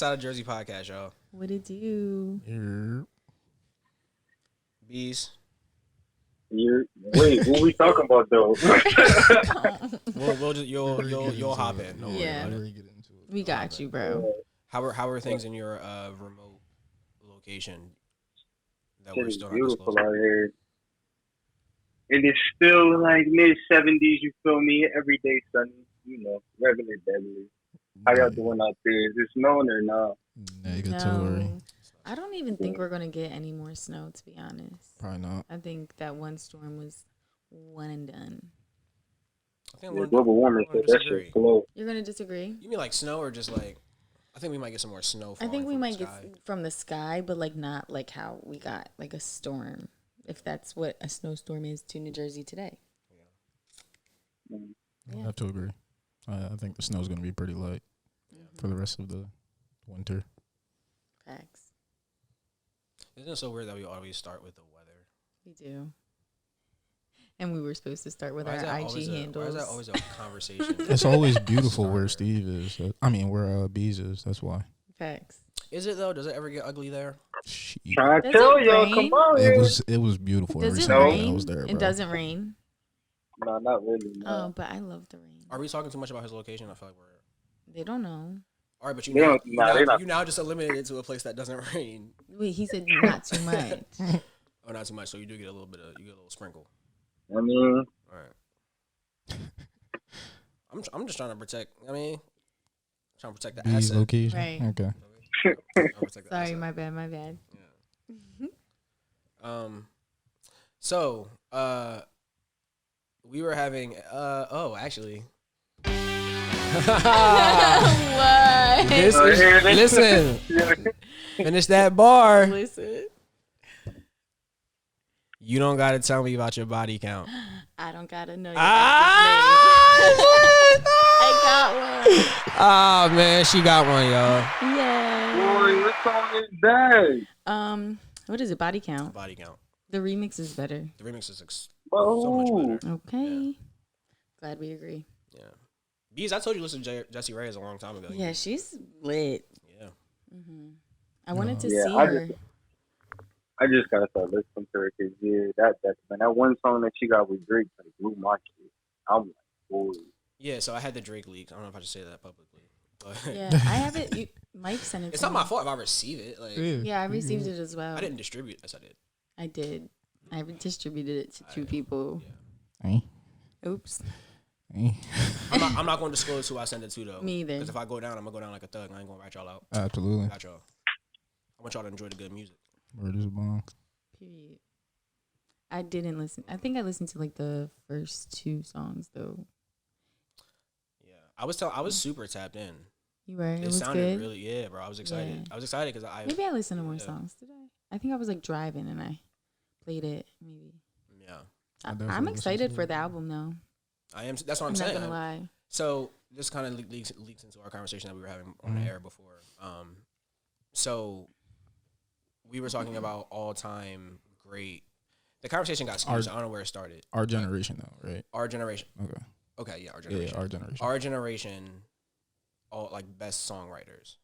Side of Jersey podcast, y'all. What it do? Bees. Wait, what we talking about though? We'll just you'll hop in. Don't worry about it. We got you, bro. How are things in your remote location that we're It's still not beautiful disclosing? out here. And it's still like mid-70s, you feel me? Every day sunny, regular deadly. How y'all doing out there? Is it snowing or not? Negatory. No. I don't even think we're gonna get any more snow, to be honest. Probably not. I think that one storm was one and done. I think Yeah, global warming said that shit slow. You're gonna disagree? You mean like snow or just like? I think we might get some more snow. I think we might get sky. from the sky, but like not like how we got like a storm. If that's what a snowstorm is to New Jersey today. Yeah. Yeah. I have to agree. I think the snow's going to be pretty light for the rest of the winter. Facts. Isn't it so weird that we always start with the weather? We do. And we were supposed to start with Why our is that IG always handles. Why is that always a conversation? It's always beautiful where Steve is. I mean, where Bees is. That's why. Facts. Is it though? Does it ever get ugly there? Trying to Does tell it y'all, rain? come on. It was beautiful Does every it single day rain? I was there, bro. It doesn't rain. No, not really. No. Oh, but I love the rain. Are we talking too much about his location? I feel like we're. They don't know. All right, but They don't- nah, they not. you now just eliminated it to a place that doesn't rain. Wait, he said not too much. Oh, not too much. So you do get a little sprinkle. I mean, All right. I'm just trying to protect. Trying to protect the Bees asset. location. Right. Okay. Trying to protect the Sorry, asset. my bad. Yeah. So, we were having. Actually. What? This is, listen. Finish that bar. Listen. You don't gotta tell me about your body count. I don't gotta know your I got one. Oh man, she got one, y'all. Yeah. boy, what song is that? What is it? Body count. Body count. The remix is better. The remix is so Oh, much better. Okay. Glad we agree. Yeah. Bees, I told you to listen to Jessie Reyes a long time ago. Yeah, she's lit. Yeah. I wanted to Yeah, see I her. I just gotta start listening to her because that one song that she got with Drake like blew my kid. I'm like, boy. Yeah, so I had the Drake leak. I don't know if I should say that publicly. But Yeah, I have it. Mike sent it it's to not me. my fault if I receive it. Like Yeah, I received it as well. I didn't distribute. Yes, I did. I did. I distributed it to two people. Yeah. Hey. Oops. Hey. I'm not going to disclose who I sent it to though. Me either. Because if I go down, I'm gonna go down like a thug. I ain't gonna rat y'all out. Absolutely. I got y'all. I want y'all to enjoy the good music. Word is bomb. Period. I didn't listen. I think I listened to like the first two songs though. Yeah, I was super tapped in. You were. It It was sounded good. really, yeah, bro. I was excited. Yeah. I was excited because I Maybe I listened to more yeah. songs today. I think I was like driving and I played it. Maybe. yeah, definitely I'm listened excited to for it. the album though. I am. That's what I'm I'm not saying. gonna lie. So this kind of leaks into our conversation that we were having on the air before. So we were talking about all time great. The conversation got skewed. So I don't know where it started. Our generation, though, right? Our generation. Okay. Okay, yeah, our Yeah, generation. our generation. Our generation, all like best songwriters.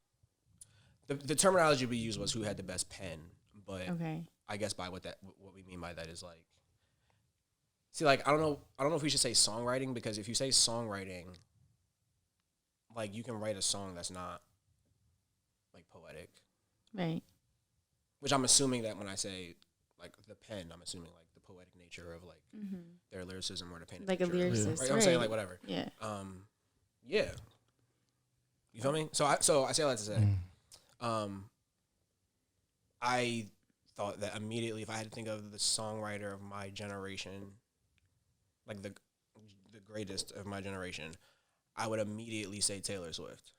The terminology we used was who had the best pen, but Okay. I guess by what we mean by that is like, see, like I don't know if we should say songwriting, because if you say songwriting, like you can write a song that's not like poetic, Right. which I'm assuming that when I say like the pen, I'm assuming like the poetic nature of like their lyricism or the pen, Like a lyricist, right? I'm saying right. like whatever. Yeah. Yeah. You feel me? So I say all that to say, I thought that immediately if I had to think of the songwriter of my generation, like the greatest of my generation, I would immediately say Taylor Swift.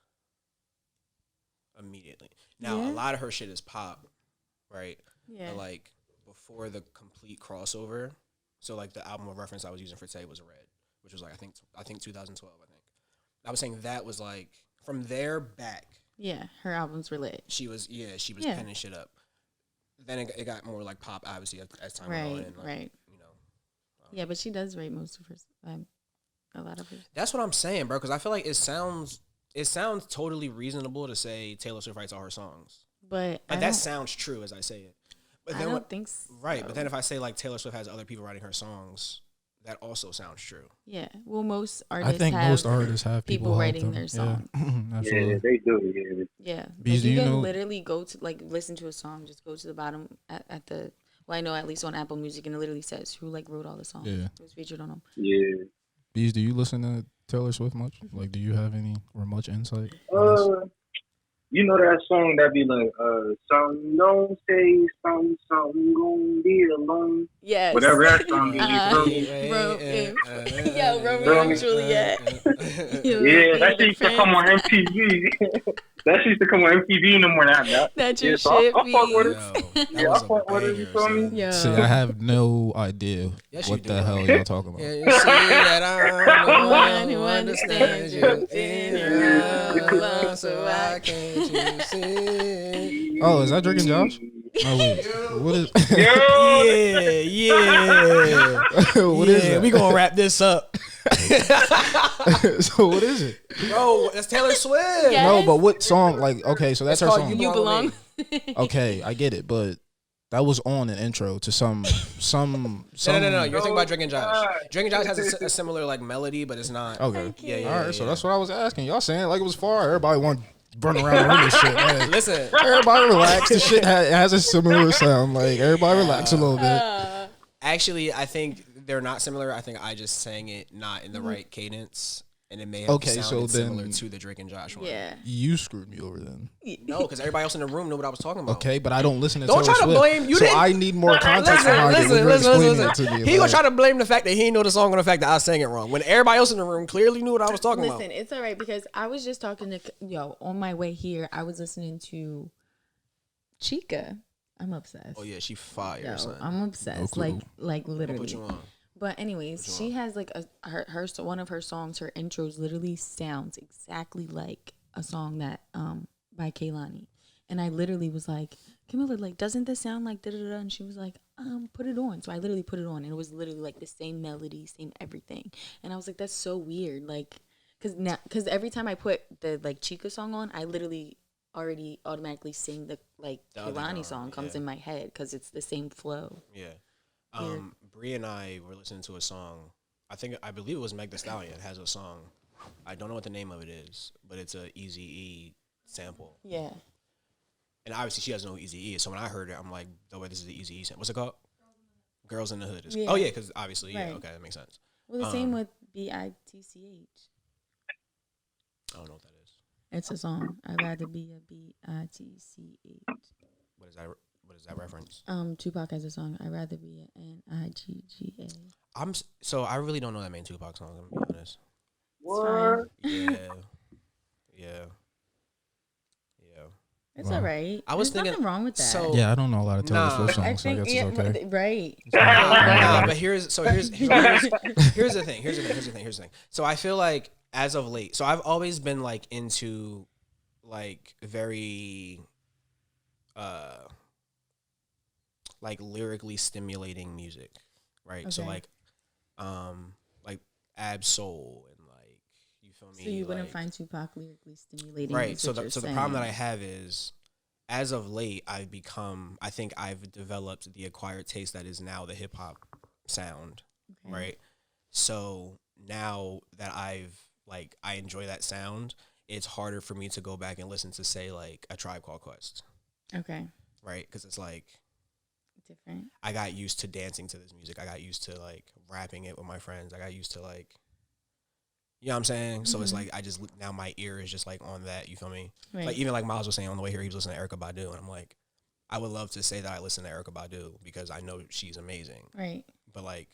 Immediately. Now Yeah. a lot of her shit is pop, right? Yeah. But like before the complete crossover, so like the album of reference I was using for Tay was Red, which was like I think 2012. I was saying that was like from there back. Yeah. Her albums were lit. She was Yeah. penning shit up. Then it got more like pop, obviously, as time went on. Right. And like, Right. you know, Yeah, but she does write most of her. A lot of her. that's what I'm saying, bro. Because I feel like it sounds it sounds totally reasonable to say Taylor Swift writes all her songs. But Like that sounds true as I say it. But then I don't think so. Right, but then if I say like Taylor Swift has other people writing her songs, that also sounds true. Yeah. Well, most artists I think most artists have people help writing them. their songs. Yeah. Absolutely. Yeah, they do. Yeah. Yeah. Bees, Like, you do you can know- literally go to like listen to a song, just go to the bottom at the well, I know at least on Apple Music, and it literally says who like wrote all the songs. Yeah. Who's featured on them. Yeah. Bees, do you listen to Taylor Swift much? Like, do you have any or much insight? on this? You know that song that be like, some don't say some gon' be alone. Yes. Whatever that song is, you feel me? Romeo and Juliet. Yeah, that shit used to come on MTV. That shit used to come on MTV no more now. That's Yeah, your so shit, I fuck with it. That Yeah, was I a fuck with it, you feel me? banger, Yo. son. See, I have no idea Yes, you what do. the hell y'all talking about. Yeah, you see that I'm the one who understands you in your love, so I can't you see? Oh, is that Drake and Josh? No, wait. What is? Yeah. What is Yeah, it? we gonna wrap this up. So what is it? Bro, that's Taylor Swift. Yeah. No, but what song? Like, okay, so that's her called song. You belong. Okay, I get it, but that was on an intro to some. No. You're thinking about Drake and Josh. Drake and Josh has a similar like melody, but it's not. Okay. Yeah. All right, so that's what I was asking. Y'all saying like it was far. Everybody want to run around the room and shit. Man. Listen, Everybody relax. The shit has a similar sound. Like everybody relax a little bit. actually, I think they're not similar. I think I just sang it not in the right cadence, and it may have Okay, sounded so similar then- to the Drake and Josh one. Yeah. You screwed me over then. No, because everybody else in the room knew what I was talking about. Okay, but I don't listen to Don't Taylor try to Swift, blame- you so didn't- I need more context behind it when you're listen. explaining it to me. He gonna like- try to blame the fact that he didn't know the song on the fact that I sang it wrong. When everybody else in the room clearly knew what I was talking Listen, about. it's all right because I was just talking to on my way here. I was listening to Chica. I'm obsessed. Oh yeah, she fire. Yo, son. I'm obsessed. No clue. Like I'll literally. put you on. But anyways, she has like her one of her songs. Her intros literally sounds exactly like a song that by Kehlani, and I literally was like, Camilla, like, doesn't this sound like da da da? And she was like, put it on. So I literally put it on, and it was literally like the same melody, same everything. And I was like, that's so weird, like, cause every time I put the like Chica song on, I literally already automatically sing the like The other Kehlani one, song comes yeah. in my head because it's the same flow. Yeah. Weird. Bree and I were listening to a song. I believe it was Meg Thee Stallion has a song. I don't know what the name of it is, but it's a Eazy-E sample. Yeah. And obviously she doesn't know Eazy-E, so when I heard it, I'm like, oh wait, this is the Eazy-E sample. What's it called? Girls in the Hood. Yeah. Oh yeah, because obviously, yeah, Right. okay, that makes sense. Well, the same with BITCH. I don't know what that is. It's a song. I'd rather be a BITCH. What is that? What is that reference? Tupac has a song. I'd rather be an NIGGA. So I really don't know that main Tupac song. I'm gonna be honest. What? Yeah. It's Wow. all right. I was There's nothing thinking- wrong with that. so- Yeah, I don't know a lot of Taylor Nah. Swift I songs, so I think guess it's okay. right. Nah, but here's the thing. So I feel like as of late, so I've always been like into like very like lyrically stimulating music, right? So Okay. like Ab Soul and like you feel me? So you wouldn't like- find Tupac lyrically stimulating, right. is So what the you're problem that I saying. have is, as of late, I think I've developed the acquired taste that is now the hip hop sound, Okay. right? So now that I enjoy that sound, it's harder for me to go back and listen to say like a Tribe Called Quest, Okay. right? Because it's like Different. I got used to dancing to this music. I got used to like rapping it with my friends. I got used to like, you know what I'm saying? So it's like now my ear is just like on that. You feel me? Right. Like even like Miles was saying on the way here, he was listening to Erykah Badu, and I'm like, I would love to say that I listen to Erykah Badu because I know she's amazing, right. but like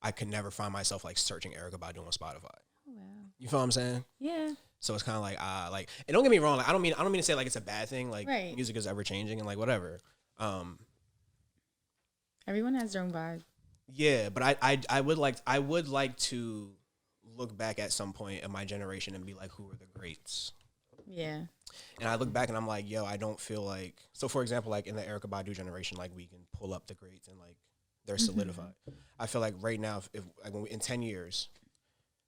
I could never find myself like searching Erykah Badu on Spotify. Oh, wow. You feel what I'm saying? Yeah. So it's kind of like like, and don't get me wrong, like I don't mean to say like it's a bad thing. Like Right. music is ever changing and like whatever. Everyone has their own vibe. Yeah, but I would like to look back at some point in my generation and be like, who are the greats? Yeah. And I look back and I'm like, yo, I don't feel like. So for example, like in the Erykah Badu generation, like we can pull up the greats and like they're solidified. I feel like right now, if like in 10 years,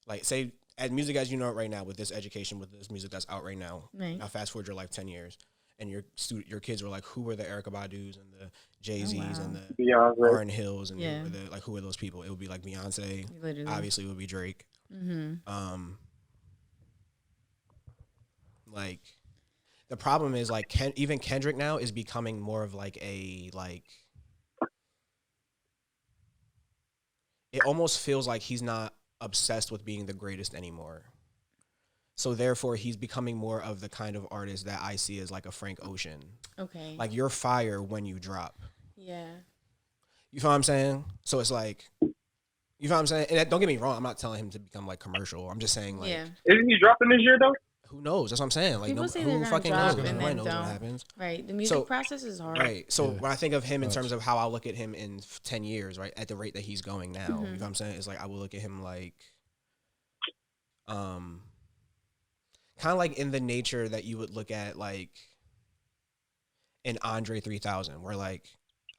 like say as music as you know it right now, with this education, with this music that's out right now. Right. Now fast forward your life 10 years, and your kids were like, who were the Erykah Badus and the Jay-Z's and the Beyonce. Lauryn Hills and Yeah. the like, who are those people? It would be like Beyonce. Literally. Obviously, it would be Drake. Like, the problem is like even Kendrick now is becoming more of like a like. It almost feels like he's not obsessed with being the greatest anymore. So therefore, he's becoming more of the kind of artist that I see as like a Frank Ocean. Okay. Like, you're fire when you drop. Yeah. You feel what I'm saying? So it's like, you feel what I'm saying? And don't get me wrong, I'm not telling him to become like commercial. I'm just saying like, Yeah. Isn't he dropping this year though? who knows? That's what I'm saying. Like, People say they're who gonna fucking drop knows? and Nobody then knows what don't. happens. Right. The music process is hard. Right. So Yeah. when I think of him in Facts. terms of how I look at him in 10 years, right, at the rate that he's going now, you know what I'm saying? It's like I will look at him like, kind of like in the nature that you would look at like an Andre 3000, where like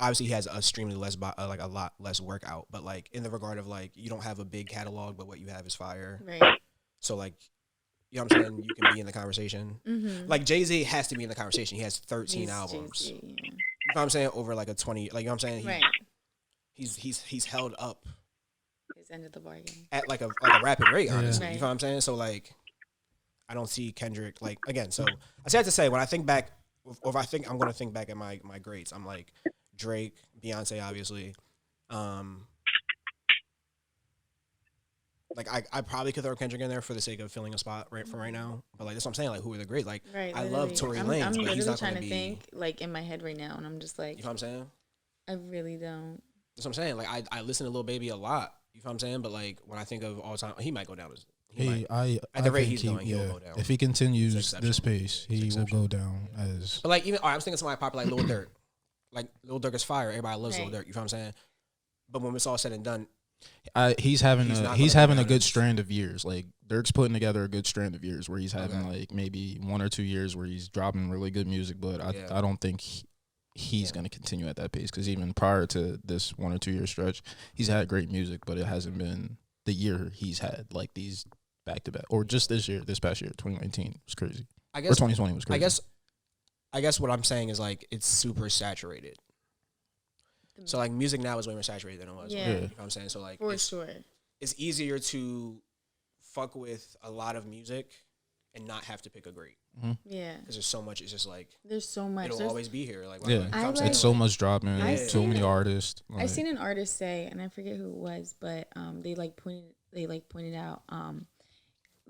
obviously he has a extremely less like a lot less workout, but like in the regard of like you don't have a big catalog, but what you have is fire. Right. So like, you know what I'm saying? You can be in the conversation. Like Jay-Z has to be in the conversation. He has 13 He's albums. Jay-Z, yeah. You know what I'm saying? Over like a 20, like, you know what I'm saying? Right. He's held up His end of the bargain. at like a rapid rate, honestly. Right. You know what I'm saying? So like, I don't see Kendrick like again. So I say that to say when I think back, or if I think I'm gonna think back at my greats, I'm like Drake, Beyonce, obviously. Like I probably could throw Kendrick in there for the sake of filling a spot right from right now. But like that's what I'm saying. Like, who are the greats? Like, Right. I love literally. Tory I'm Lanez, but literally he's not trying gonna to be. think like in my head right now, and I'm just like, You know what I'm saying? I really don't. That's what I'm saying. Like I listen to Lil Baby a lot. You know what I'm saying? But like when I think of all time, he might go down as at the rate he's going, he'll go down. If he continues It's this exceptional. pace, Yeah, it's he will exceptional. go down as. But like even I was thinking somebody popular like Lil Durk. Like Lil Durk is fire. Everybody loves Lil Right. Durk. You know what I'm saying? But when it's all said and done, He's having He's not he's gonna having go a down good as- strand of years. Like Dirk's putting together a good strand of years where he's having Okay. like maybe 1 or 2 years where he's dropping really good music. But Yeah. I don't think he's going to continue at that pace because even prior to this 1 or 2 year stretch, he's had great music, but it hasn't been the year he's had like these back to back or just this past year, 2019 was crazy. I Or guess 2020 was crazy. I guess what I'm saying is like it's super saturated. So like music now is way more saturated than it was. Yeah. You know what I'm saying? So like For sure. it's easier to fuck with a lot of music and not have to pick a great Yeah. because there's so much. It's just like There's so much. it'll There's, always be here. Like Yeah, you know what I'm saying? it's so much dropping, I so seen many it. artists. I seen an artist say, and I forget who it was, but they pointed out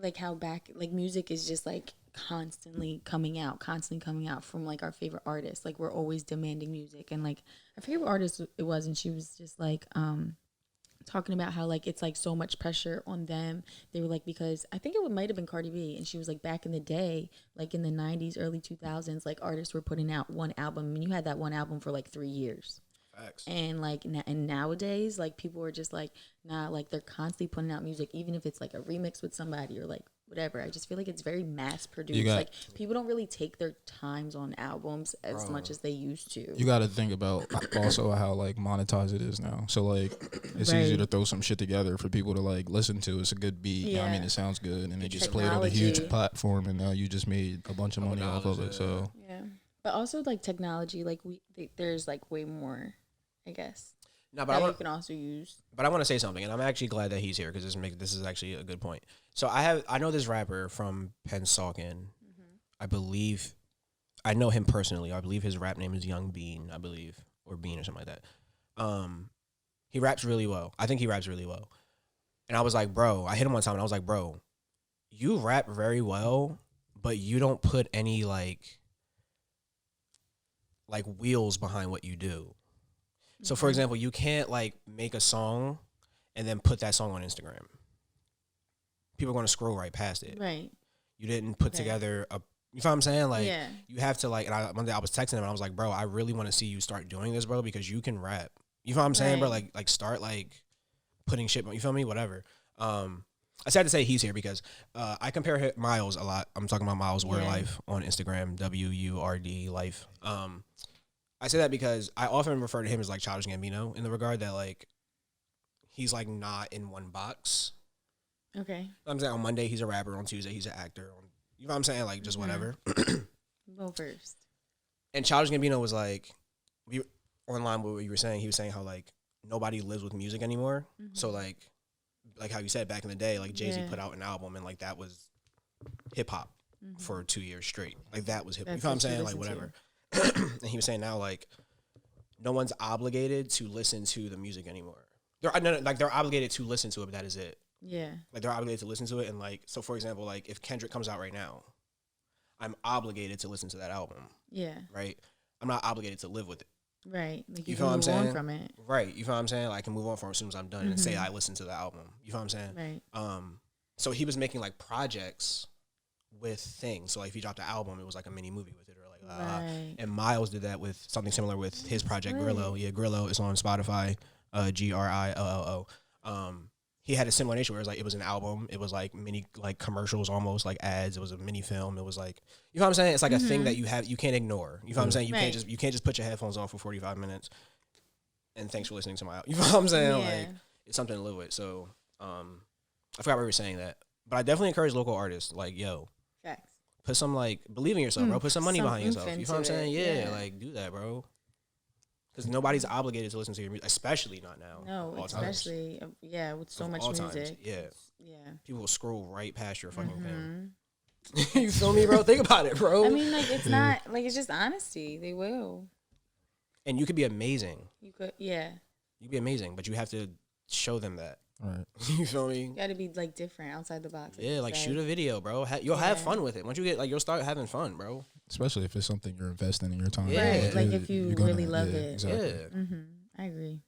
like how back like music is just like constantly coming out from like our favorite artists. Like we're always demanding music, and like I forget what artist it was, and she was just like talking about how like it's like so much pressure on them. They were like, because I think it might have been Cardi B, and she was like, back in the day, like in the 90s, early 2000s, like artists were putting out one album, and you had that one album for like 3 years. Facts. And like and nowadays, like people are just like, nah, like they're constantly putting out music, even if it's like a remix with somebody or like whatever. I just feel like it's very mass produced. Like people don't really take their times on albums as much as they used to. You got to think about also how like monetized it is now. So like it's easy to throw some shit together for people to like listen to. It's a good beat. You know what I mean, it sounds good, and they just play it on a huge Technology. platform, and now you just made a bunch of money off of it. So Yeah, but also like technology, like there's like way more, I guess. No, but that I you want, can also use. but I want to say something, and I'm actually glad that he's here because this is actually a good point. So I know this rapper from Pennsauken. I believe I know him personally. I believe his rap name is Young Bean. I believe, or Bean or something like that. He raps really well. I think he raps really well. And I was like, bro, I hit him one time, and I was like, bro, you rap very well, but you don't put any like wheels behind what you do. So, for example, you can't like make a song and then put that song on Instagram. People are going to scroll right past it. Right. You didn't put together a. You know what I'm saying? Like, Yeah. you have to like. And one day I was texting him and I was like, bro, I really want to see you start doing this, bro, because you can rap. You know what I'm saying, bro? Like start like putting shit. You feel me? Whatever. I sad to say he's here because I compare Miles a lot. I'm talking about Miles Word Life on Instagram, WURD Life. I say that because I often refer to him as like Childish Gambino in the regard that like he's like not in one box. Okay. I'm saying on Monday he's a rapper, on Tuesday he's an actor. You know what I'm saying? Like just whatever. Go first. And Childish Gambino was like, we online with what you were saying. He was saying how like nobody lives with music anymore. So like how you said back in the day, like Jay-Z put out an album and like that was hip hop for 2 years straight. Like that was hip. You know what I'm saying? Like whatever. And he was saying now like no one's obligated to listen to the music anymore. They're obligated to listen to it, but that is it. Yeah. Like they're obligated to listen to it, and like so for example, like if Kendrick comes out right now, I'm obligated to listen to that album. Yeah. Right? I'm not obligated to live with it. Right. Like you feel what I'm saying? From it. Right. You feel what I'm saying? Like I can move on from it as soon as I'm done and say I listened to the album. You feel what I'm saying? Right. So he was making like projects with things. So like if he dropped an album, it was like a mini movie with it, or like right. And Miles did that with something similar with his project Grillo. Yeah, Grillo is on Spotify. Grillo. He had a similar nature where it was like it was an album, it was like mini like commercials almost like ads, it was a mini film, it was like you know what I'm saying? It's like a thing that you can't ignore. You know what I'm saying? You can't just put your headphones on for 45 minutes and thanks for listening to my album. You know what I'm saying? Yeah. Like it's something to live with. So I forgot why we were saying that. But I definitely encourage local artists, like, yo. Facts. Put some like believe in yourself, bro. Put some money behind yourself. You know what I'm saying? Yeah, like do that, bro. Because nobody's obligated to listen to your music, especially not now. No, especially, with so much music. Times. Yeah. People will scroll right past your fucking thing. You feel me, bro? Think about it, bro. I mean, like, it's not, like, it's just honesty. They will. And you could be amazing. You could, yeah. You could be amazing, but you have to show them that. Right. You feel me? You got to be, like, different outside the box. Yeah, like, shoot a video, bro. You'll have fun with it. Once you get, like, you'll start having fun, bro. Especially if it's something you're investing in your time. Yeah. Right, like if you really love it. Exactly. Yeah. I agree.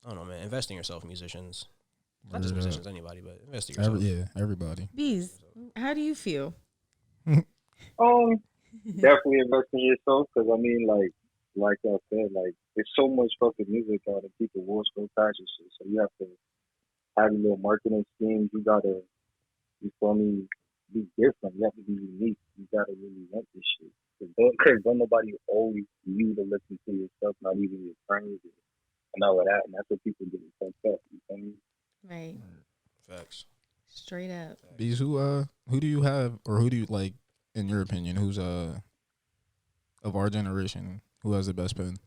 I don't know, man. Invest in yourself, musicians. Not just musicians, anybody, but invest in yourself. Everybody. Bees, how do you feel? Definitely invest in yourself, because I mean, like I said, like there's so much fucking music out and people will scroll past your shit. So you have to have a little marketing schemes. You gotta, you feel me, be different. You have to be unique. You gotta really want this shit. Because don't nobody owe you to listen to your stuff, not even your friends and all of that. And that's what people get fucked up. You feel me? Right. Facts. Straight up. Bees, who do you have, or who do you like, in your opinion, who's of our generation, who has the best pen?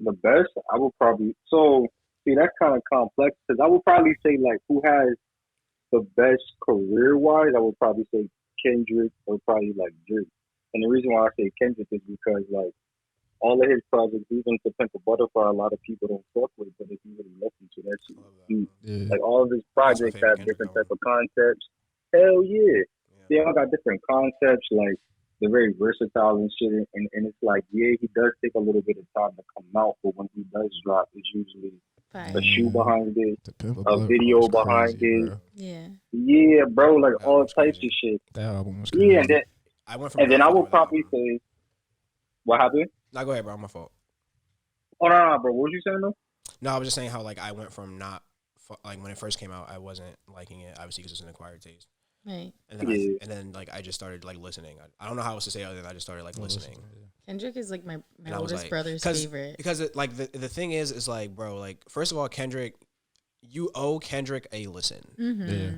The best, I would probably, see, that's kind of complex, because I would probably say, like, who has the best career-wise, I would probably say Kendrick or probably, like, Drake. And the reason why I say Kendrick is because, like, all of his projects, even To Pimp a Butterfly, a lot of people don't fuck with, but if you really listen to that shit, like, all of his projects have different type of concepts. Hell yeah. They all got different concepts, like, they're very versatile and shit, and it's like, yeah, he does take a little bit of time to come out, but when he does drop, it's usually a shoe behind it, a video behind it. Bro. Yeah, bro, like that all types of shit. That album was crazy. Yeah, and then I would probably say, what happened? No, go ahead, bro. My fault. Oh, no, bro. What was you saying, though? No, I was just saying how, like, I went from not, like, when it first came out, I wasn't liking it, obviously, because it's an acquired taste. Right. And then, like, I just started, like, listening. I don't know how else to say other than I just started, like, listening. Kendrick is, like, my oldest brother's favorite. Because, like, the thing is, like, bro, like, first of all, Kendrick, you owe Kendrick a listen. Yeah.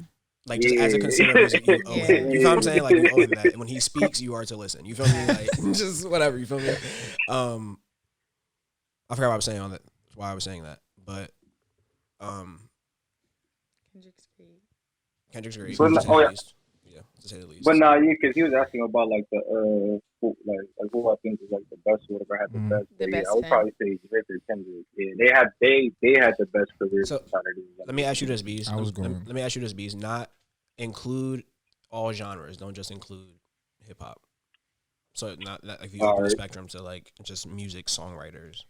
Like, just as a consumer music, you owe him. You feel what I'm saying? Like, you owe him that. And when he speaks, you are to listen. You feel me? Like, just whatever. You feel me? I forgot what I was saying on that. Why I was saying that. But, Kendrick's great. But, to say the least. But nah, yeah, because he was asking about, like, who I think is, like, the best, whatever had the best. I would probably say Drake or Kendrick. Yeah, they had the best career. So, let me ask you this, Bees. Let me ask you this, Bees. Not include all genres. Don't just include hip hop. So not like you open the spectrum to, like, just music songwriters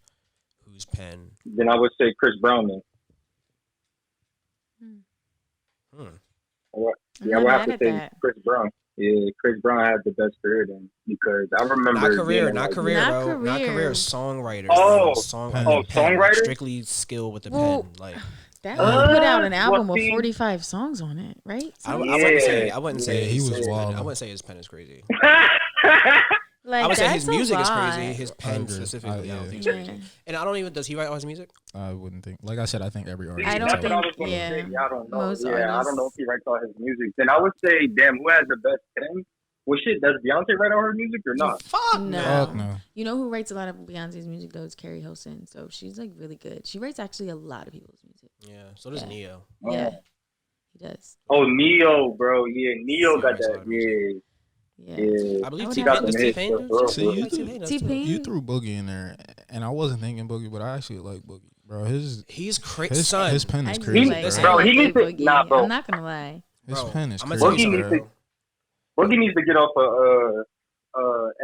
whose pen. Then I would say Chris Brown. Then. Yeah, I would have to say Chris Brown. Yeah, Chris Brown had the best career then, because I remember not career, songwriter. Songwriter. Strictly skill with the pen, like that one put out an album with 45 songs on it, right? I wouldn't say he was wild. I wouldn't say his pen is crazy. Like, I would say his that's a music is lot. crazy. His pen agree. specifically, I don't Yeah. think Yeah. it's crazy. And I don't even. Does he write all his music? I wouldn't think. Like I said, I think every artist. I can don't That's tell what I think- was going to yeah, say. I don't know. most I don't know artists- if he writes all his music. Then I would say, damn, who has the best pen? Well, shit, does Beyonce write all her music or not? Fuck No. Fuck no. You know who writes a lot of Beyonce's music though? Is Carrie Hilson. So she's like really good. She writes actually a lot of people's music. Yeah. So does Yeah. Neo. Oh. Yeah, he does. Oh, Neo, bro. Yeah, Neo He got writes a lot that. of music. Yeah. Yeah. I believe would T have Pain to does. admit T Pain that, do. bro. too? See, you T-Pain does too. T-Pain? You threw Boogie in there, and I wasn't thinking Boogie, but I actually like Boogie, bro. He's crazy. His Son. pen is I crazy, like, Listen, bro, I he like needs to- Boogie. nah, bro. I'm not gonna lie. His Bro, pen is I'ma crazy. tell you Boogie something, needs bro. Boogie needs to get off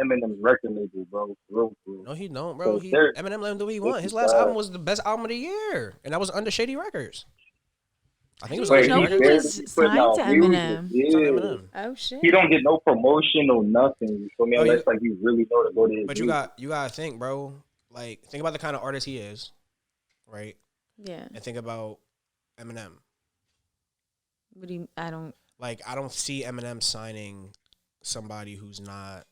Eminem's record label, bro. Real cool. No, he don't, bro. So there- Eminem let him do what he want. His last album was the best album of the year, and that was under Shady Records. I think it was Wait, under no, Shady he Records. was signed to Eminem. It's on Yeah. Eminem. Oh shit. He don't get no promotion or nothing. You feel me? Oh, Unless like you really know to go to his But you music. gotta think, bro. Like, think about the kind of artist he is, right? Yeah. And think about Eminem. But he, I don't. Like, I don't see Eminem signing somebody who's not.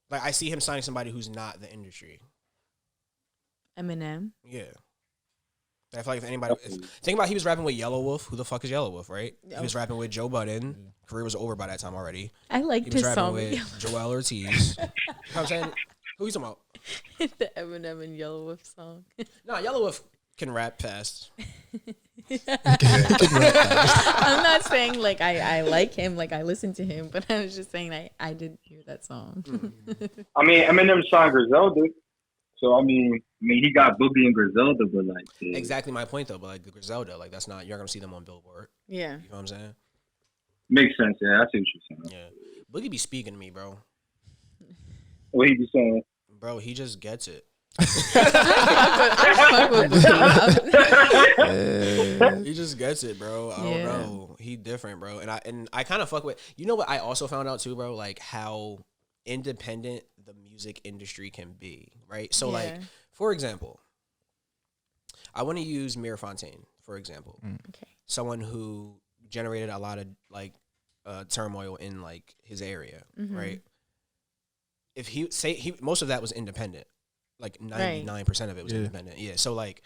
Like, I see him signing somebody who's not the industry. Eminem. Yeah. I feel like if anybody, think about he was rapping with Yellow Wolf. Who the fuck is Yellow Wolf, right? He was rapping with Joe Budden. Career was over by that time already. I He liked was his rapping song with Joel Ortiz. You know what I'm saying? Who you talking about? the Eminem and Yellow Wolf song. Nah, Yellow Wolf can rap fast. I'm not saying like I like him, like I listen to him, but I was just saying I did hear that song. I mean, Eminem signed Griselda, so I mean, he got Boogie and Griselda, but like yeah. Exactly my point though. But like the Griselda, like that's not, you're not gonna see them on Billboard. Yeah. You know what I'm saying? Makes sense. Yeah, I see what you're saying. Yeah. Boogie be speaking to me, bro. What he be saying? Bro, he just gets it. He just gets it, bro. I don't Yeah. know. He different, bro. And I kind of fuck with. You know what I also found out too, bro? Like how independent the music industry can be, right? So like, Yeah. for example, I want to use Mir Fontaine, for example. Okay. Someone who generated a lot of like turmoil in like his area, Mhm. right? If he most of that was independent. Like 99% of it was Yeah. independent. Yeah. So like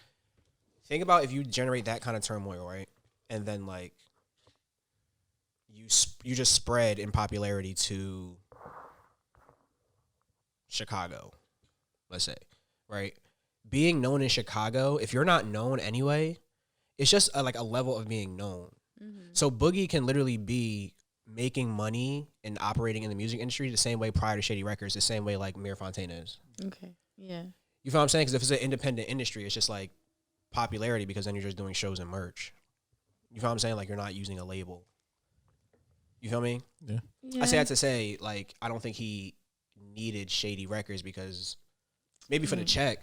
think about if you generate that kind of turmoil, right? And then like you just spread in popularity to Chicago, let's say, right? Being known in Chicago, if you're not known anyway, it's just like a level of being known. So Boogie can literally be making money and operating in the music industry the same way prior to Shady Records, the same way like Mir Fontaine is. Okay. Yeah. You feel what I'm saying? Because if it's an independent industry, it's just like popularity because then you're just doing shows and merch. You feel what I'm saying? Like you're not using a label. You feel me? Yeah. I say that to say, like, I don't think he needed Shady Records because maybe for the check,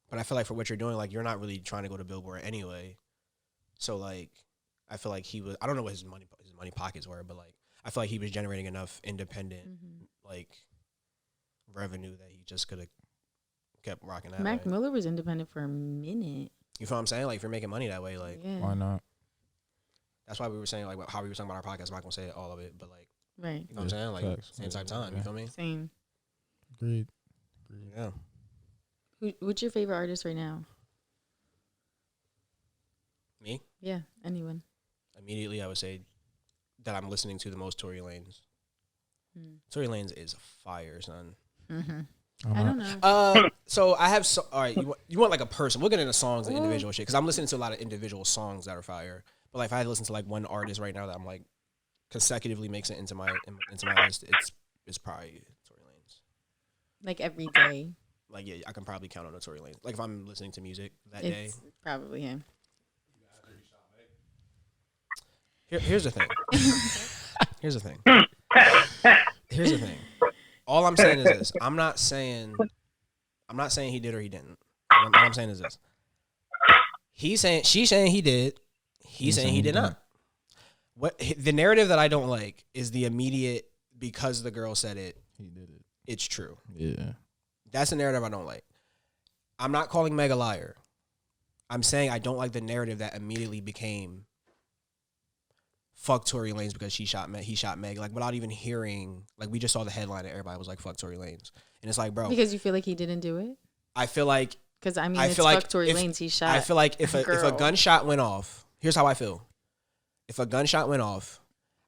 but I feel like for what you're doing, like, you're not really trying to go to Billboard anyway. So, like, I feel like he was, I don't know what his money pockets were, but, like, I feel like he was generating enough independent, like, revenue that he just could have kept rocking that Mac way. Miller was independent for a minute. You feel what I'm saying? Like, if you're making money that way, like, Yeah. Why not? that's why we were saying, like, how we were talking about our podcast. I'm not going to say all of it, but, like, Right. you know what I'm saying? Like, Facts. same type time. You feel me? Same. Agreed. Yeah. What's your favorite artist right now? Me? Yeah. Anyone. Immediately, I would say that I'm listening to the most Tory Lanez. Mm. Tory Lanez is fire, son. Mm-hmm. I'm I not- don't know. So I have all right. You want like a person? We'll get into songs and individual shit because I'm listening to a lot of individual songs that are fire. But like if I had to listen to like one artist right now that I'm like consecutively makes it into my list, it's probably Tory Lanez. Like every day. Like yeah, I can probably count on a Tory Lanez. Like if I'm listening to music that day. It's probably him. Here's the thing. Here's the thing. Here's the thing. All I'm saying is this. I'm not saying he did or he didn't. What I'm saying is this. She's saying he did. He's saying he did not. What the narrative that I don't like is the immediate because the girl said it, He did it. it's true. Yeah. That's the narrative I don't like. I'm not calling Meg a liar. I'm saying I don't like the narrative that immediately became fuck Tory Lanez because he shot Meg, like without even hearing, like we just saw the headline and everybody was like, fuck Tory Lanez. And it's like, bro. Because you feel like he didn't do it? I feel like. Because I mean, it's fuck Tory Lanez, he shot. I feel like if a gunshot went off, here's how I feel. If a gunshot went off,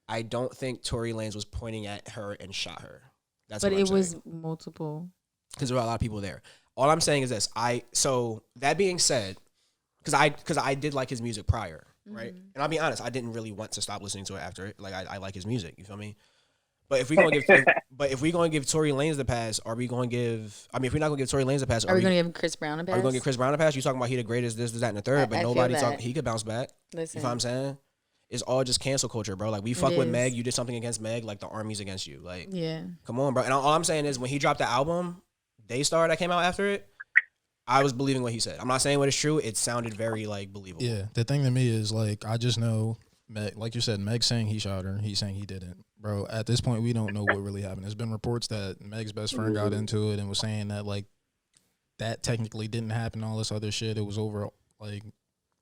I don't think Tory Lanez was pointing at her and shot her. That's what I'm saying. But it was multiple. Because there were a lot of people there. All I'm saying is this. So that being said, because I did like his music prior, right? And I'll be honest, I didn't really want to stop listening to it after it. Like I like his music. You feel me? But if we're gonna give Tory Lanez the pass, are we gonna give? I mean, if we're not gonna give Tory Lanez the pass, are we gonna give Chris Brown a pass? Are we gonna give Chris Brown a pass? You talking about he the greatest, this, that, and the third, but nobody talking. He could bounce back. Listen, you know what I'm saying? It's all just cancel culture, bro. Like we fuck with Meg, you did something against Meg, like the army's against you. Like, yeah, come on, bro. And all I'm saying is when he dropped the album, Daystar that came out after it, I was believing what he said. I'm not saying what is true. It sounded very like believable. Yeah, the thing to me is like I just know Meg, like you said, Meg saying he shot her, he's saying he didn't. Bro, at this point, we don't know what really happened. There's been reports that Meg's best friend got into it and was saying that, like, that technically didn't happen, all this other shit. It was over, like,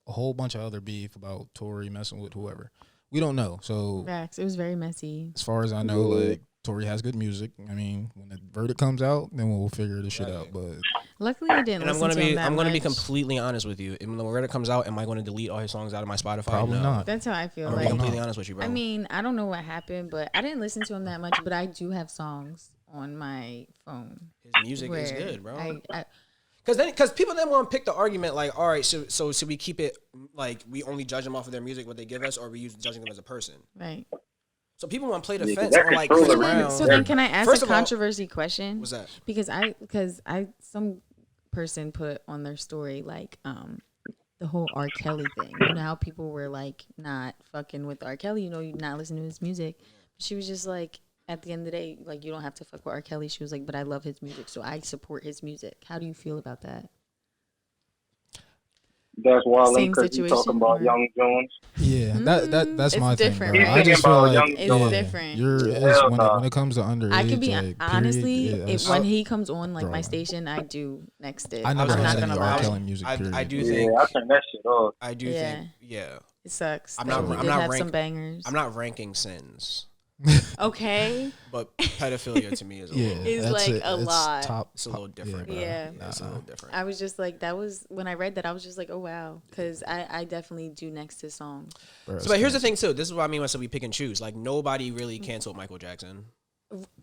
a whole bunch of other beef about Tory messing with whoever. We don't know. So, facts. It was very messy. As far as I know, like, Tory has good music. I mean, when the verdict comes out, then we'll figure this shit out. But luckily, I didn't. And I'm gonna be completely honest with you. When the verdict comes out, am I going to delete all his songs out of my Spotify? Probably not. That's how I feel. I'm gonna be completely honest with you, bro. I mean, I don't know what happened, but I didn't listen to him that much. But I do have songs on my phone. His music is good, bro. Because people then want to pick the argument like, all right, so should we keep it like we only judge them off of their music, what they give us, or are we judging them as a person? Right. So people want to play the fence on like Chris Brown. So then, can I ask a controversy question? What's that? Because some person put on their story like the whole R. Kelly thing. You know how people were like not fucking with R. Kelly. You know, you're not listening to his music. But she was just like, at the end of the day, like you don't have to fuck with R. Kelly. She was like, but I love his music, so I support his music. How do you feel about that? That's why because you talking about Young Jones. Yeah, that's my different, thing, bro. Right? I just feel like it's different. When it comes to underage, I could be like, honestly, when he comes on like my station, I do next it. I never I'm had not any R. Kelly music. I do think I turn that shit off. I do think it sucks. I'm not some bangers. I'm not ranking sins. Okay, but pedophilia to me is a lot. It's a little different. Yeah, it's a little different. I was just like, that was when I read that. I was just like, oh wow, because I definitely do next to songs. But here's the thing too. This is what I mean when I said we pick and choose. Like nobody really canceled Michael Jackson.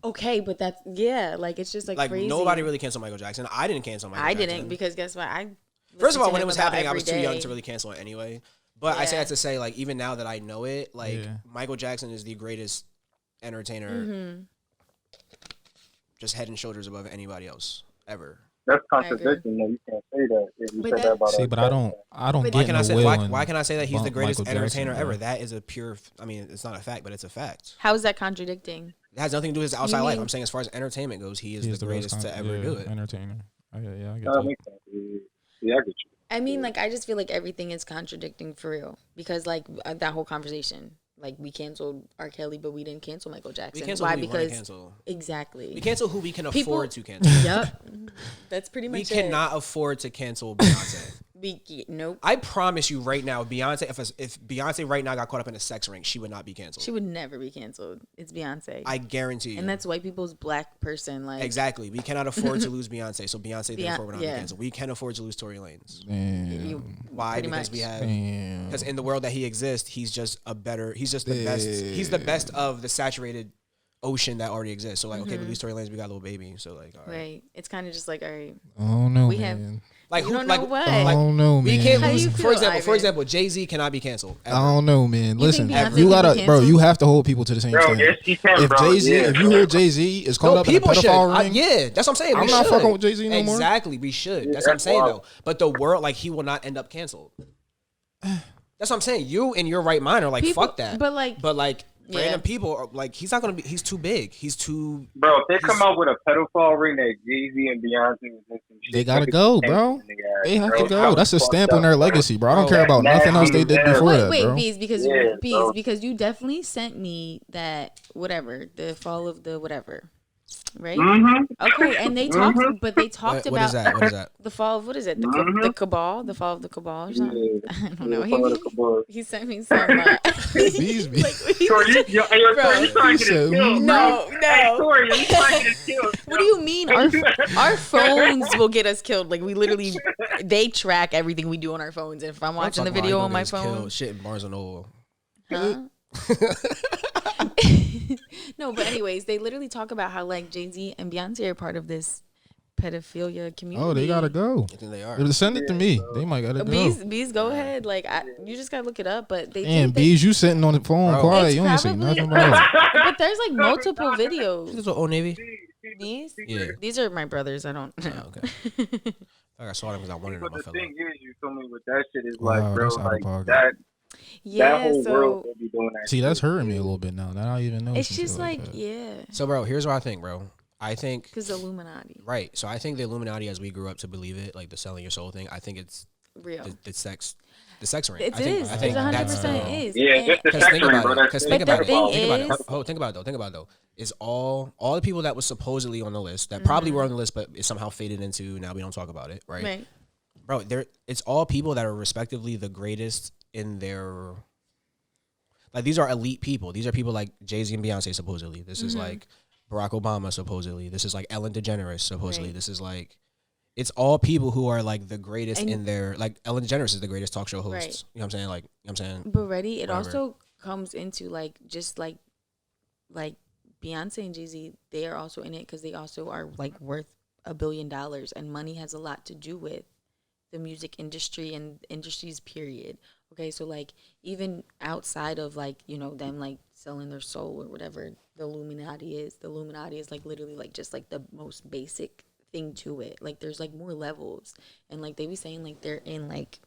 Okay, but that's like it's just like crazy. Nobody really canceled Michael Jackson. I didn't cancel Michael Jackson. I didn't because guess what? First of all, when it was happening, I was too young to really cancel it anyway. But I say that to say, like, even now that I know it, like Michael Jackson is the greatest entertainer, just head and shoulders above anybody else ever. That's contradiction. No, you can't say that. If you said that about but I don't why get can I say why why can I say that he's the greatest Michael entertainer Jackson, ever? That is a pure. I mean, it's not a fact, but it's a fact. How is that contradicting? It has nothing to do with his outside life. I'm saying as far as entertainment goes, he is the greatest to ever do it. Entertainer. I get that. Yeah, I get you. I mean, like, I just feel like everything is contradicting for real because, like, that whole conversation. Like, we canceled R. Kelly, but we didn't cancel Michael Jackson. We canceled who we want to cancel. Exactly. We cancel who we can afford to cancel. Yep. That's pretty much it. We cannot afford to cancel Beyonce. Nope. I promise you right now, Beyonce, if Beyonce right now got caught up in a sex ring, she would not be canceled. She would never be canceled. It's Beyonce. I guarantee you. And that's white people's black person. Like exactly. We cannot afford to lose Beyonce, so Beyonce therefore would not be canceled. We can afford to lose Tory Lanez. Why? Because we have. Because in the world that he exists, he's just the best. He's the best of the saturated ocean that already exists. So like, okay, we lose Tory Lanez, we got a little baby. So like, all right. It's kind of just like, all right. Oh no, we man. have. Like you who? Don't like know what? Oh no, man. We can't lose. For example, Jay-Z cannot be canceled. Ever. I don't know, man. Listen, you gotta, bro. You have to hold people to the same standard. Yes, you can, if Jay-Z, if you hear Jay-Z is caught up in a pedophile ring, yeah, that's what I'm saying. I'm not fucking with Jay-Z no more. Exactly, we should. That's what I'm saying though. But the world, like, he will not end up canceled. That's what I'm saying. You in your right mind are like, fuck that. But like. Random people are like, he's not gonna be. He's too big. He's too. Bro, if they come out with a pedophile ring that Jay-Z and Beyonce was in some shit, they gotta go, bro. They have to go. That's a stamp on their legacy, bro. I don't care about nothing else they did before that, bro. Bees, because you definitely sent me that whatever the fall of the whatever. right? Mm-hmm. Okay, and they talked, but they talked What about is that? What is that? the fall of what is it? The cabal, the fall of the cabal or something. Yeah. I don't Yeah, know. follow the cabal. He sent me some. Bees me. Like, he Tori, was just- yo, bro, Tori, you trying to get us killed, no, bro. no. Hey, Tori, you trying to get us killed. What do you mean? Our phones will get us killed. Like we literally, they track everything we do on our phones. And if I'm watching the video on my phone, Shit in Barnes and Noble. huh? No, but anyways, they literally talk about how like Jay-Z and Beyonce are part of this pedophilia community. Oh, they gotta go. I think they are. Send it to me. They might gotta go. Bees, go ahead. Like you just gotta look it up. But they Damn, think they, Bees, you sitting on the phone Bro. quiet. It's You ain't say probably- nothing about it. but there's like multiple videos. This is what Old Navy. These, Yeah. these are my brothers. I don't. Oh, okay. I saw them because I wanted them. But I the felt thing like. is, you feel me with that shit is Wow, like, bro, that's out of like pocket. that Yeah, whole world so will be doing that. See, that's shit. hurting me a little bit now. That I even know. it's some just shit like that. yeah, So, bro, here's what I think, bro. I think because Illuminati, right. So I think the Illuminati, as we grew up to believe it, like the selling your soul thing. I think it's real. the sex ring. It I think, is. I think It 100% that's is. Yeah, And- just the Because sex think ring, about bro. it. That's Because it. think But about the it. thing Think about it. is- Oh, think about it though. Think about it though. Is all the people that was supposedly on the list that probably were on the list, but it somehow faded into now we don't talk about it, right? right. Bro, it's all people that are respectively the greatest in their. Like these are elite people. These are people like Jay-Z and Beyonce supposedly. This is like Barack Obama supposedly. This is like Ellen DeGeneres supposedly. Right. This is like. It's all people who are like the greatest And- in their like Ellen DeGeneres is the greatest talk show host. Right. You know what I'm saying? Like you know what I'm saying? But ready, it Whatever. also comes into like just like Beyonce and Jay-Z, they are also in it because they also are like worth $1 billion, and money has a lot to do with the music industry and industries period. Okay, so like even outside of like, you know, them like selling their soul or whatever the Illuminati is like literally like just like the most basic thing to it. Like there's like more levels, and like they be saying like they're in like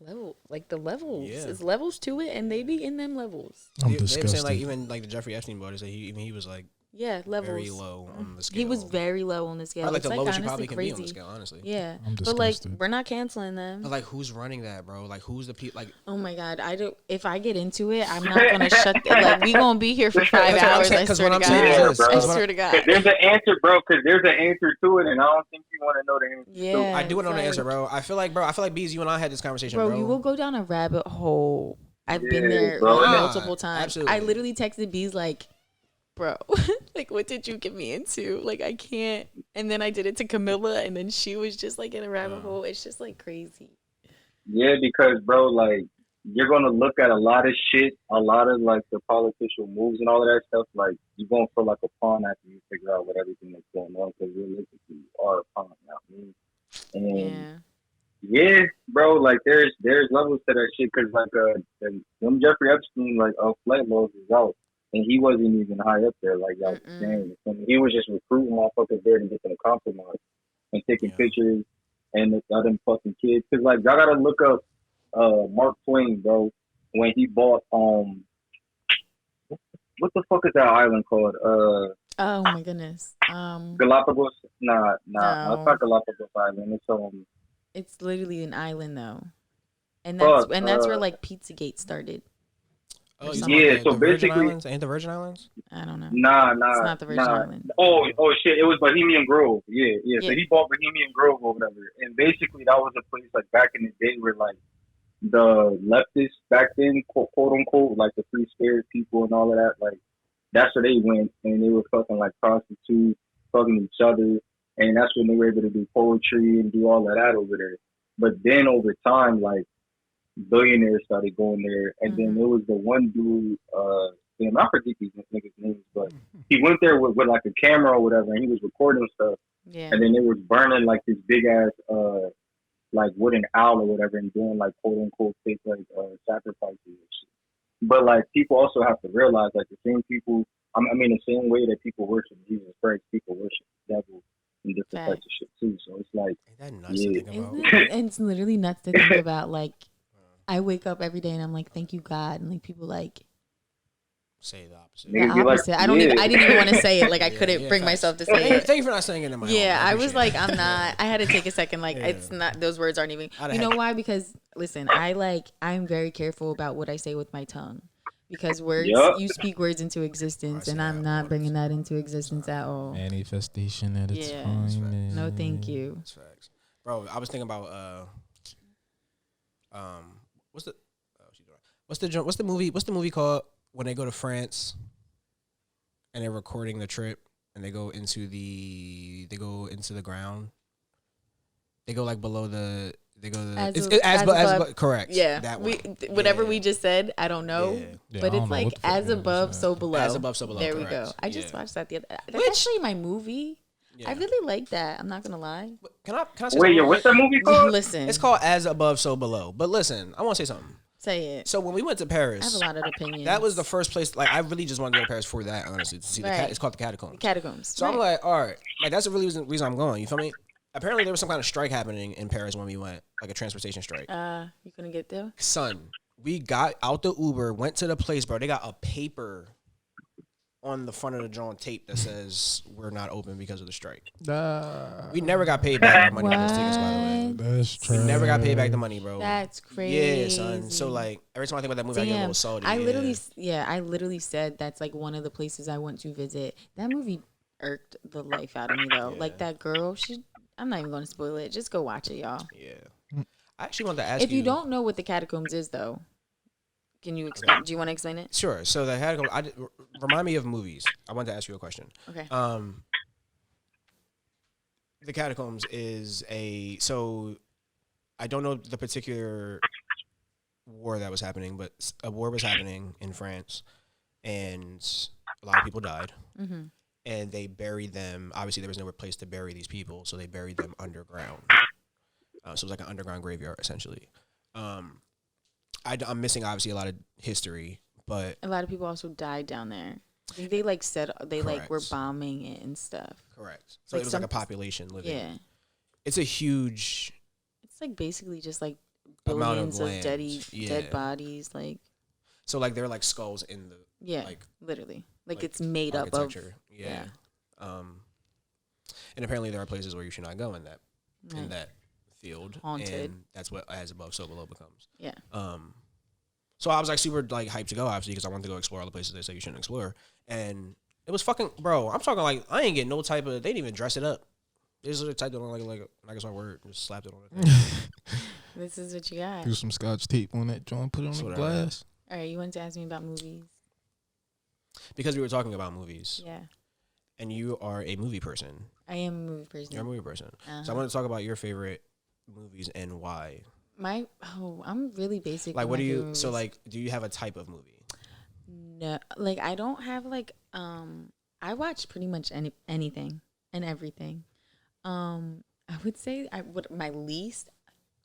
the levels. Yeah. It's levels to it, and they be in them levels. I'm They were disgusted. saying like even like the Jeffrey Epstein brothers, that he was like Yeah, levels. very low on the scale. He was very low on the scale. Probably like It's the like lowest you honestly probably can be on crazy. the scale, honestly. Yeah, I'm but like disgusted. we're not canceling them. But like who's running that, bro? Like who's the people? Like Oh my god, I do. If I get into it, I'm not gonna shut. Like we gonna be here for 5 That's what I'm hours. saying, I 'cause swear what to I'm saying God. is Yeah, this, bro. is I what swear to Cause God. there's an answer, bro. Cause there's an answer to it, and I don't think you want to know the answer. Yeah, I do want to know the it's answer, like- bro. I feel like Bees, you and I had this conversation, Bro, bro. you will go down a rabbit hole. I've been Yeah, there bro. like, Nah, multiple times. absolutely. I literally texted Bees like, bro, like what did you get me into? Like I can't. And then I did it to Camilla, and then she was just like in a rabbit hole. It's just like crazy. Yeah, because bro, like you're gonna look at a lot of shit, a lot of like the political moves and all of that stuff. Like you're gonna feel like a pawn after you figure out what everything that's going on. Because realistically, you are a pawn, not me. And yeah, bro, like there's levels to that shit. Because like them Jeffrey Epstein like flight laws is out, and he wasn't even high up there. Like y'all was saying, he was just recruiting motherfuckers there to get them compromised and taking pictures and the other fucking kids. Because like y'all gotta look up Mark Twain, bro, when he bought what the fuck is that island called? Oh my goodness. Galapagos? Nah, No. it's not Galapagos Island. It's It's literally an island though, and Fuck, that's where like Pizzagate started. Oh, something. you Yeah, talking about so the Virgin basically- Islands? Ain't the Virgin Islands? I don't know. nah. It's not the Virgin nah. Island. Oh shit! It was Bohemian Grove. Yeah. So Yeah. he bought Bohemian Grove or whatever, and basically that was a place like back in the day where like the leftists back then, quote unquote, like the free spirit people and all of that, like that's where they went, and they were fucking like prostitutes, fucking each other, and that's when they were able to do poetry and do all of that over there. But then over time, like billionaires started going there, and then there was the one dude, damn, I forget these niggas' names, but he went there with like a camera or whatever, and he was recording stuff, Yeah. and then they was burning like this big ass like wooden owl or whatever, and doing like quote unquote fake like sacrifices and shit. But like people also have to realize like the same people, I mean the same way that people worship Jesus Christ, people worship the devil and different types of shit too. So it's like, Ain't that nuts Yeah. to think about? Isn't it? It's literally nuts to think about. Like, I wake up every day and I'm like, "Thank you, God," and like people like Say the opposite. Niggas the be like, opposite. I didn't even want to say it. Like I Yeah, couldn't yeah, bring facts. myself to Hey, say it. thank you for not saying it in my Yeah, own. I was like, appreciate I'm not. I had to take a second. Like, Yeah. it's not. Those words aren't even. I'd You know have- why? Because listen, I'm very careful about what I say with my tongue, because words Yup. you speak words into existence, I and see I'm that. not bringing that into existence at all. Manifestation at its Yeah. finest. No, thank you. That's facts, bro. I was thinking about what's the what's the movie called when they go to France and they're recording the trip and they go into the ground. They go like below the. They go to as above. Correct. Yeah, That we one. whatever Yeah. we just said, I don't know, Yeah. Yeah, but I don't it's know like what the fuck as that above, is. so below. As above, so below. There we Correct. go. I just Yeah. watched that the other. That's Which- actually my movie. Yeah. I really like that. I'm not gonna lie. Can I say Wait, something? yo, what's that movie called? Listen, It's called As Above, So Below. But listen, I want to say something. say it. So when we went to I have Paris, a lot of opinions. that was the first place. Like I really just wanted to go to Paris for that, honestly, to see Right. it's called the Catacombs. Catacombs. So I'm like, all right, like that's the really reason I'm going. You feel me? Apparently there was some kind of strike happening in Paris when we went, like a transportation strike. you couldn't get there. Son, we got out the Uber, went to the place, bro. They got a paper on the front of the drawn tape that says we're not open because of the strike. We never got paid back our money on those tickets, by the way. That's true. We never got paid back the money, bro. That's crazy. Yeah, son. So like every time I think about that movie, I get a little salty. I literally said that's like one of the places I want to visit. That movie irked the life out of me though. Yeah. Like that girl, I'm not even going to spoil it. Just go watch it, y'all. Yeah. I actually wanted to ask you. If you don't know what the Catacombs is though, can you explain? Do you want to explain it? Sure. So the Catacombs. Remind me of movies. I wanted to ask you a question. Okay. The Catacombs is so I don't know the particular war that was happening, but a war was happening in France, and a lot of people died. Mm-hmm. And they buried them. Obviously, there was nowhere place to bury these people, so they buried them underground. So it was like an underground graveyard, essentially. I'm missing obviously a lot of history, but A lot of people also died down there. I think they like said they like were Correct. bombing it and stuff. correct. So Like it was like a population living. Yeah. It's a huge It's like basically just like amount billions of of land. dead bodies. Like So like they're like skulls in the yeah, like literally. Like like it's made up of. architecture. Yeah. And apparently there are places where you should not go in Right. that field. Haunted. And that's what As Above, So Below becomes. Yeah. So I was like super like hyped to go, obviously, because I wanted to go explore all the places they say you shouldn't explore. And it was fucking, bro. I'm talking like I ain't getting no type of. They didn't even dress it up. They just typed it on like I guess my word, just slapped it on it. This is what you got. Do some scotch tape on that joint, put it on the Whatever. glass. All right, you wanted to ask me about movies. Because we were talking about movies, Yeah. and you are a movie person. I am a movie person. You're a movie person. So I Uh-huh. want to talk about your favorite movies and why. I'm really basic. Like, with what my do you? favorite So, movies. like, do you have a type of movie? No, like I don't have like I watch pretty much anything and everything. I would say my least.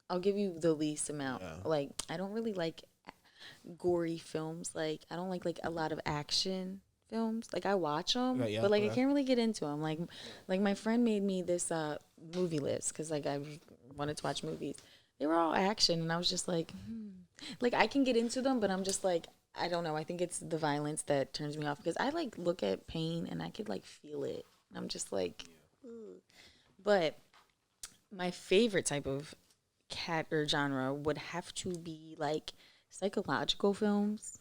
I'll give you the least amount. Yeah. Like I don't really like gory films. Like I don't like a lot of action films. Like I watch them, Right, yeah, but like I okay. can't really get into them. Like my friend made me this movie list because like I wanted to watch movies. They were all action, and I was just like, like I can get into them, but I'm just like, I don't know. I think it's the violence that turns me off because I like look at pain and I could like feel it. And I'm just like, ugh. But my favorite type of cat or genre would have to be like psychological films.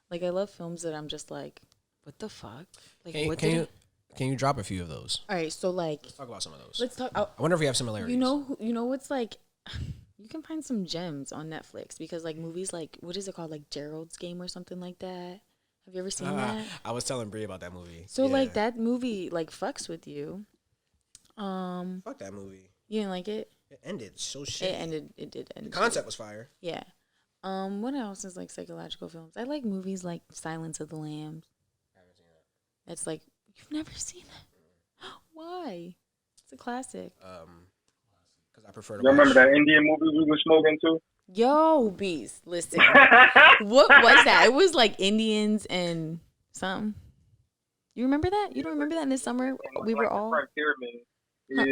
Like I love films that I'm just like, what the fuck? Like what did Can you drop a few of those? All right, so like Let's talk about some of those. let's talk. I wonder if we have similarities. You know what's like. You can find some gems on Netflix because like movies like what is it called, like Gerald's Game or something like that. Have you ever seen that? I was telling Brie about that movie. So Yeah. like that movie like fucks with you. Fuck that movie. You didn't like it? It ended so shit. It did end. The concept was fire. Yeah. What else is like psychological films? I like movies like Silence of the Lambs. I haven't seen that. That's like you've never seen it. Why? It's a classic. Because I prefer to. You remember watch- that Indian movie we were smoking too? Yo, beast, listen. What was that? It was like Indians and something. You remember that? You don't remember that in the summer? We were all. Yeah.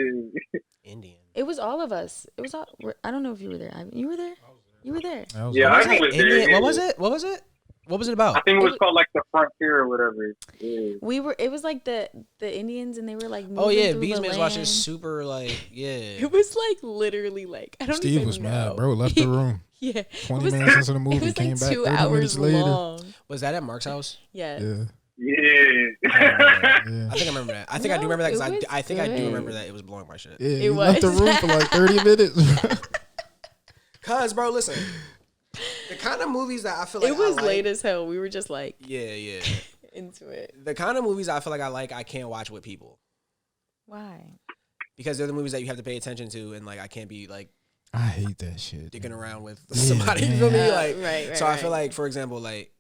Indian. It was all of us. It was all. I don't know if you were there. You were there. You were there. Yeah, What was I it? was Indian- there. What was it? What was it? What was it I about? think it was It called like the Frontier or whatever. Yeah. It was like the Indians, and they were like moving Oh yeah, through Bees the Man's land. watching super like yeah. It was like literally like I don't Steve even was know. mad, bro. Left the room. Yeah, 20 minutes into the movie, it was came like back 2 30 hours minutes later. long. Was that at Mark's house? Yeah. Yeah. Yeah. I don't remember that. Yeah. I think I remember that. I think I do No, remember that it because was I think I do good. remember that it was blowing my shit. Yeah, he was. left the room for like 30 minutes. Cause bro, listen, the kind of movies that I feel like It was I like, late as hell. We were just like yeah. into it. The kind of movies I feel like I can't watch with people Why? because they're the movies that you have to pay attention to, and like I can't be like I hate that shit. dicking around with Yeah, somebody. You man. feel me? Like, right. so I feel like, for example, like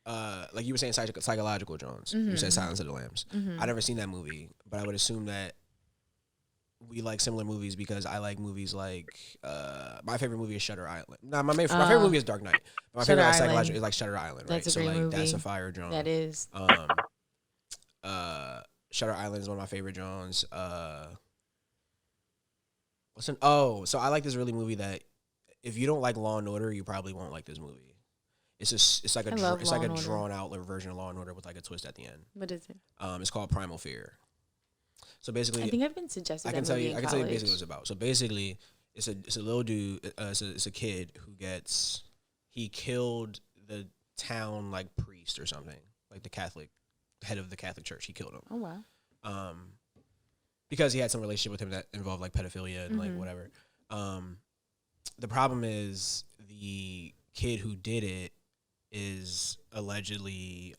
you were saying psychological Jones. You said Mhm. Silence of the Lambs. I never seen that movie, but I would assume that we like similar movies because I like movies like my favorite movie is Shutter Island. Nah, my favorite movie is Dark Knight. My Shutter favorite Island. psychological is like Shutter Island, right? That's a So great like movie. that's a fire Jones. That is. Shutter Island is one of my favorite Jones. So I like this really movie that if you don't like Law and Order, you probably won't like this movie. It's like I love Law a and Order. drawn out version of Law and Order with like a twist at the end. What is it? It's called Primal Fear. So basically, I think I've been suggested. I can that tell movie you. in I can tell you college. basically what it's about. So basically, it's a little dude. It's a kid who he killed the town like priest or something, like the head of the Catholic Church. He killed him. Oh wow. Because he had some relationship with him that involved like pedophilia and like whatever. The problem is the kid who did it is allegedly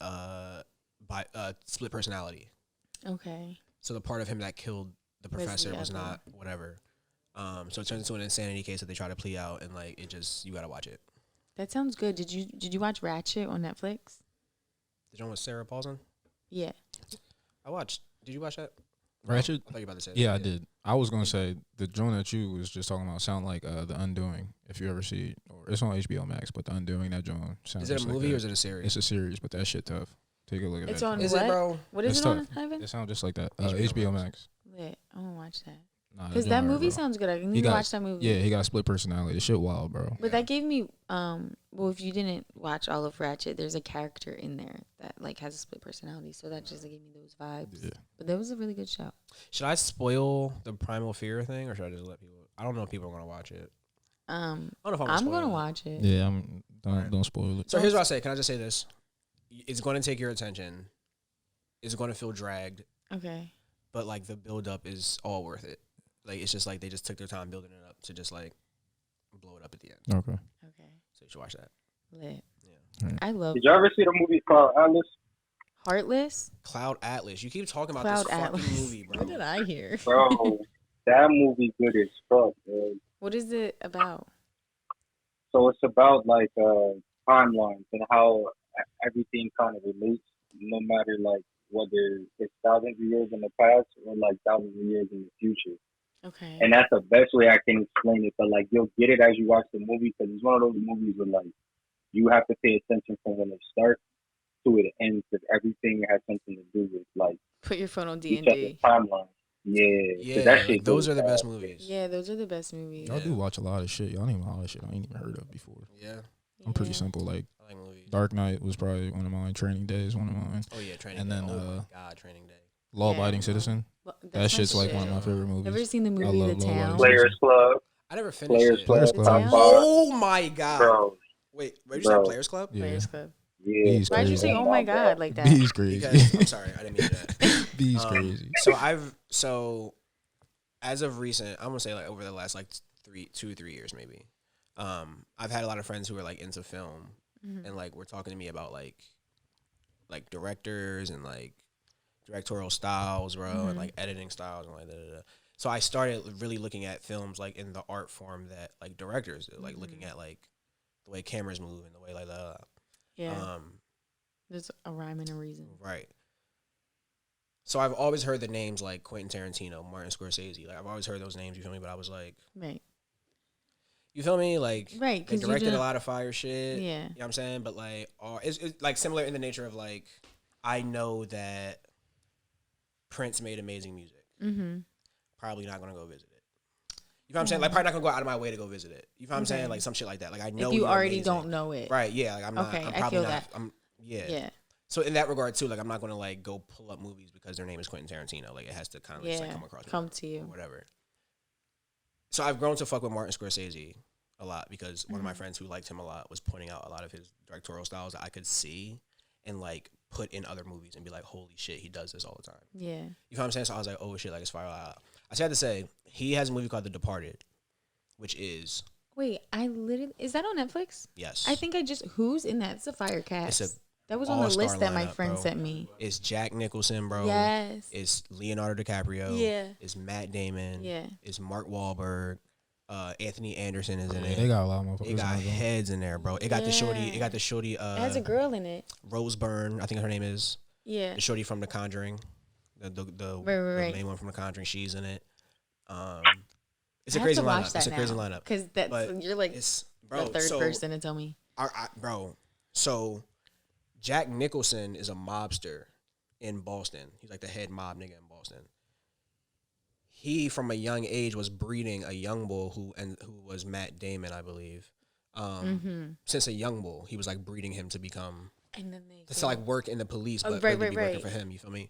split personality. Okay. So the part of him that killed the Was the professor was other. not whatever. So it turns into an insanity case that they try to plea out, and like it just you gotta watch it. That sounds good. Did you watch Ratchet on Netflix? The one with Sarah Paulson. Yeah. I watched. Did you watch that? Ratchet? I thought you were about to say. Yeah, that. I did. I was gonna say the joint that you was just talking about sound like The Undoing. If you ever see it, or it's on HBO Max, but The Undoing, that joint sounds. Is it a just like movie that. or is it a series? It's a series, but that shit tough. Take a look at It's that. on Is what? it, bro? What is It's it on, tough. Ivan? It sounds just like that. HBO HBO Max. Max. Lit. I want to watch that. Nah, Because joint that hard, movie bro. sounds good. I need He to got- watch that movie. Yeah, he got a split personality. The shit wild, bro. But that gave me well, if you didn't watch all of Ratchet, there's a character in there that like has a split personality, so that just gave me those vibes. Yeah. But that was a really good show. Should I spoil the Primal Fear thing, or should I just let people? I don't know if people are gonna watch it. I don't know if I'm I'm spoil gonna it. watch it. Yeah, don't Alright. don't spoil it. So here's what I say. Can I just say this? It's going to take your attention. It's going to feel dragged, Okay. but like the build up is all worth it. Like it's just like they just took their time building it up to just like blow it up at the end. Okay. Okay. So you should watch that. Lit. Yeah. I love Did y'all ever see the movie called Atlas? Heartless. Cloud Atlas. You keep talking about Cloud this Atlas. fucking movie, bro. What did I hear? Bro, that movie good as fuck, man. What is it about? So it's about like timelines and how everything kind of relates, no matter like whether it's thousands of years in the past or like thousands of years in the future. Okay. And that's the best way I can explain it. But like you'll get it as you watch the movie because it's one of those movies where like you have to pay attention from when it starts to it ends because everything has something to do with like Put your phone on each other's D&D. timeline. Yeah, Yeah, that like, shit those goes are the best fast. movies. Yeah, those are the best movies. Y'all Yeah. do watch a lot of shit. Y'all don't even know a lot of shit I ain't even heard of before. Yeah, I'm pretty Yeah. simple. Like I like movies. Dark Knight was probably one of mine. Training Day is one of mine. Oh yeah, Training And Day. then, Oh my god, Training Day. Law Abiding Yeah. Citizen. Well, that's That my shit's like one of my shit. favorite movies. Ever seen the movie love The Law Town? Abiding Players Club, I never finished Players it. Club, Players The top Town? five. Oh my god. Bro, Wait, where did you say Bro. Players Club? Yeah. Players Club. yeah. Bees Why'd you crazy. say, oh my God, like that? Bees crazy. Because I'm sorry, I didn't mean that. Bees crazy. So as of recent, I'm gonna say like over the last like 2 or 3 years maybe. I've had a lot of friends who are like into film Mhm. and like were talking to me about like directors and like directorial styles, bro, and like editing styles and like da. So I started really looking at films like in the art form that like directors do, like looking at like the way cameras move and the way like Yeah. There's a rhyme and a reason. right. So I've always heard the names like Quentin Tarantino, Martin Scorsese. Like I've always heard those names, you feel me? But I was like, Right. you feel me? Like Right. they Because you directed a didn't. lot of fire shit. Yeah. You know what I'm saying? But like it's like similar in the nature of like I know that Prince made amazing music. Mm-hmm. Probably not gonna go visit it. You know what I'm saying? Like, probably not gonna go out of my way to go visit it. You know what I'm saying? Like some shit like that. Like I know if you already amazing. don't know it, right? Yeah, like I'm not. Okay, I'm I probably feel not. that. Yeah. So in that regard too, like I'm not gonna like go pull up movies because their name is Quentin Tarantino. Like it has to kind of like come across, to you, or whatever. So I've grown to fuck with Martin Scorsese a lot because one of my friends who liked him a lot was pointing out a lot of his directorial styles that I could see and like put in other movies and be like, holy shit, he does this all the time. Yeah, you know what I'm saying? So I was like, oh shit, like it's fire. I had to say he has a movie called The Departed, which is is that on Netflix? Yes, I think who's in that? It's a fire cast. That was on the all-star list that my lineup, friend bro. sent me. It's Jack Nicholson, bro. Yes. It's Leonardo DiCaprio. Yeah. It's Matt Damon. Yeah. It's Mark Wahlberg. Anthony Anderson is in it. They got a lot of motherfuckers. They got heads in there, bro. It got the shorty. It got the shorty. It has a girl in it. Rose Byrne, I think her name is. Yeah. The shorty from The Conjuring. The right. main one from The Conjuring. She's in it. It's a crazy lineup. It's a crazy lineup. Because you're like the third person to tell me. Bro, so Jack Nicholson is a mobster in Boston. He's like the head mob nigga in Boston. He, from a young age, was breeding a young bull who was Matt Damon, I believe. Since a young bull, he was like breeding him to become to like work in the police, but really be working for him. You feel me?